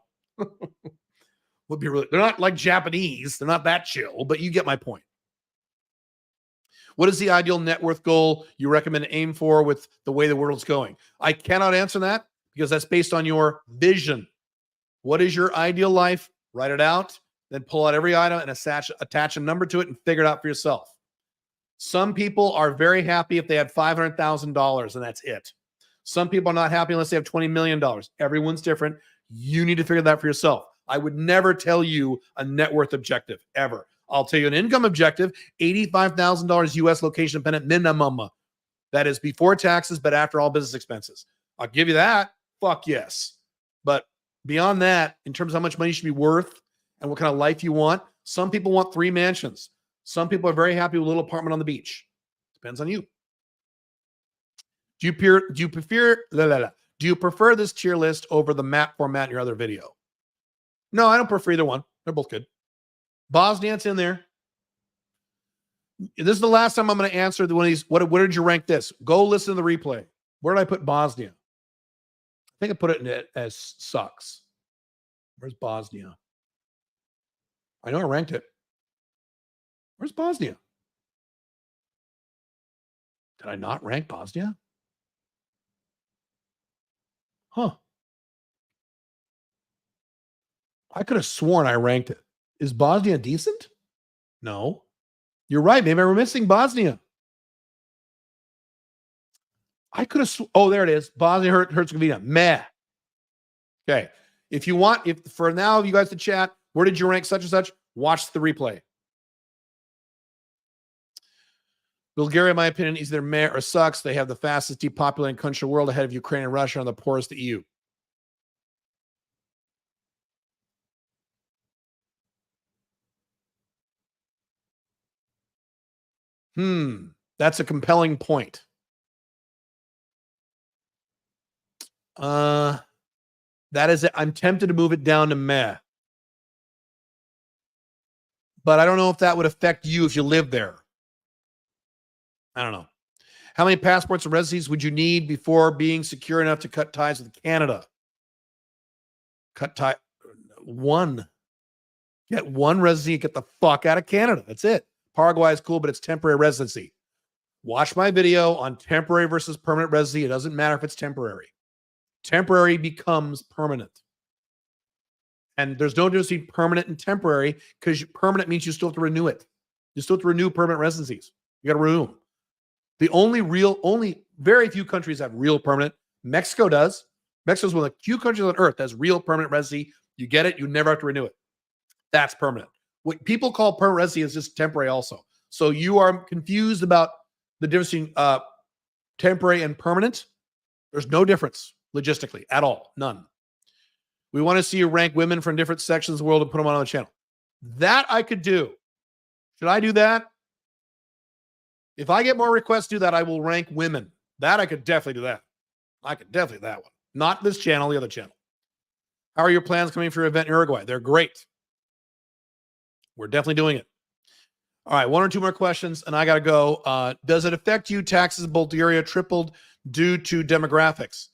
be really, they're not like Japanese. They're not that chill, but you get my point. What is the ideal net worth goal you recommend to aim for with the way the world's going? I cannot answer that because that's based on your vision. What is your ideal life? Write it out, then pull out every item and attach a number to it and figure it out for yourself. Some people are very happy if they had $500,000 and that's it. Some people are not happy unless they have $20 million. Everyone's different. You need to figure that out for yourself. I would never tell you a net worth objective, ever. I'll tell you an income objective, $85,000 US location dependent minimum. That is before taxes, but after all business expenses. I'll give you that. Fuck yes. But beyond that, in terms of how much money you should be worth and what kind of life you want, some people want 3 mansions. Some people are very happy with a little apartment on the beach. Depends on you. Do you prefer this tier list over the map format in your other video? No, I don't prefer either one. They're both good. Bosnia's in there. This is the last time I'm going to answer one of these. What did you rank this? Go listen to the replay. Where did I put Bosnia? I think I put it in it as sucks. Where's Bosnia? I know I ranked it. Where's Bosnia? Did I not rank Bosnia? Huh. I could have sworn I ranked it. Is Bosnia decent? No. You're right. Maybe we're missing Bosnia. I could have. Oh, there it is. Bosnia Herzegovina. Meh. Okay. If you want, if for now, you guys to chat, where did you rank such and such? Watch the replay. Bulgaria, in my opinion, is either meh or sucks. They have the fastest depopulating country in the world ahead of Ukraine and Russia and the poorest the EU. That's a compelling point. That is it. I'm tempted to move it down to meh. But I don't know if that would affect you if you live there. I don't know. How many passports and residencies would you need before being secure enough to cut ties with Canada? One. Get one residency, get the fuck out of Canada. That's it. Paraguay is cool, but it's temporary residency. Watch my video on temporary versus permanent residency. It doesn't matter if it's temporary. Temporary becomes permanent. And there's no difference between permanent and temporary, because permanent means you still have to renew it. You still have to renew permanent residencies. You got to renew them. The only very few countries have real permanent. Mexico does. Mexico is one of the few countries on earth that has real permanent residency. You get it. You never have to renew it. That's permanent. What people call permanent residency is just temporary also. So you are confused about the difference between temporary and permanent. There's no difference logistically at all. None. We want to see you rank women from different sections of the world and put them on the channel. That I could do. Should I do that? If I get more requests to do that, I will rank women. That I could definitely do that. I could definitely do that one. Not this channel, the other channel. How are your plans coming for your event in Uruguay? They're great. We're definitely doing it. All right, one or two more questions, and I got to go. Does it affect you? Taxes in Bulgaria tripled due to demographics.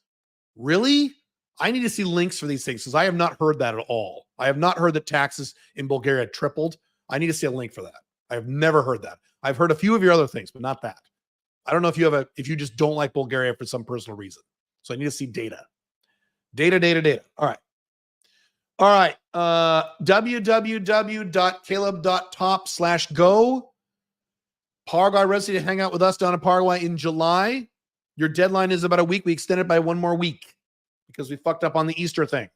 Really? I need to see links for these things, because I have not heard that at all. I have not heard that taxes in Bulgaria tripled. I need to see a link for that. I have never heard that. I've heard a few of your other things, but not that. I don't know if you just don't like Bulgaria for some personal reason. So I need to see data. Data. All right. www.caleb.top/go. Paraguay residency to hang out with us down in Paraguay in July. Your deadline is about a week. We extended by one more week because we fucked up on the Easter thing.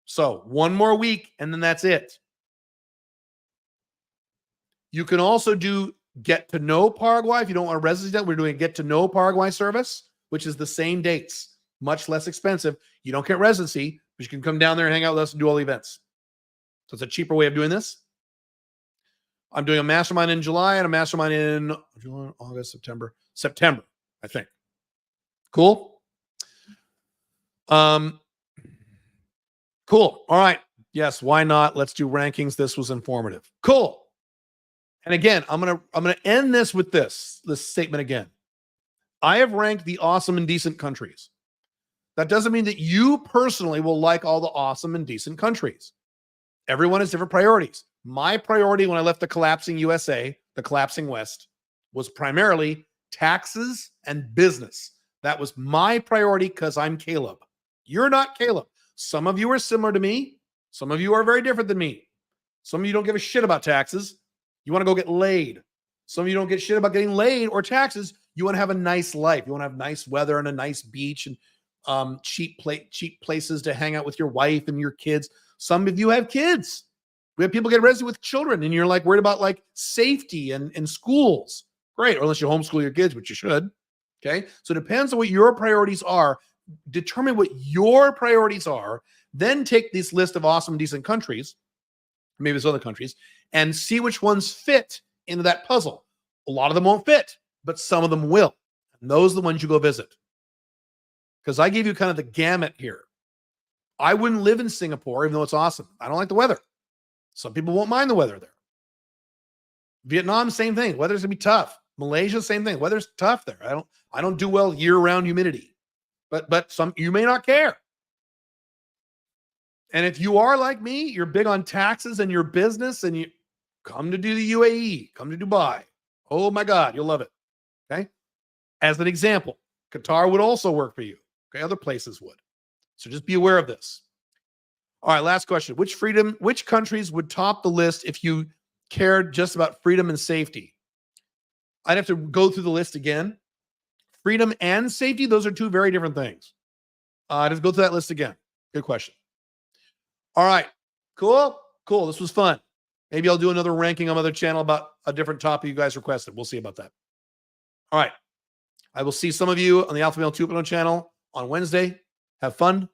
So one more week, and then that's it. You can also do Get to Know Paraguay. If you don't want a residency, we're doing a Get to Know Paraguay service, which is the same dates, much less expensive. You don't get residency, but you can come down there and hang out with us and do all the events. So it's a cheaper way of doing this. I'm doing a mastermind in July and a mastermind in July, August, September, I think. Cool. Cool. All right. Yes. Why not? Let's do rankings. This was informative. Cool. And again, I'm gonna end this with this statement again. I have ranked the awesome and decent countries. That doesn't mean that you personally will like all the awesome and decent countries. Everyone has different priorities. My priority when I left the collapsing USA, the collapsing West, was primarily taxes and business. That was my priority because I'm Caleb. You're not Caleb. Some of you are similar to me. Some of you are very different than me. Some of you don't give a shit about taxes. You want to go get laid. Some of you don't get shit about getting laid or taxes. You want to have a nice life. You want to have nice weather and a nice beach and cheap places to hang out with your wife and your kids. Some of you have kids. We have people get residency with children, and you're like worried about like safety and schools. Great, or unless you homeschool your kids, which you should. Okay, so it depends on what your priorities are. Determine what your priorities are. Then take this list of awesome, decent countries, maybe it's other countries, and see which ones fit into that puzzle. A lot of them won't fit, but some of them will. And those are the ones you go visit. Because I gave you kind of the gamut here. I wouldn't live in Singapore, even though it's awesome. I don't like the weather. Some people won't mind the weather there. Vietnam, same thing. Weather's gonna be tough. Malaysia, same thing. Weather's tough there. I don't do well year-round humidity. But some you may not care. And if you are like me, you're big on taxes and your business, and you come to do the UAE, come to Dubai. Oh my God, you'll love it. Okay. As an example, Qatar would also work for you. Okay. Other places would. So just be aware of this. All right. Last question. Which countries would top the list if you cared just about freedom and safety? I'd have to go through the list again. Freedom and safety, those are two very different things. Just go through that list again. Good question. All right. Cool. This was fun. Maybe I'll do another ranking on another channel about a different topic you guys requested. We'll see about that. All right. I will see some of you on the Alpha Male 2.0 channel on Wednesday. Have fun.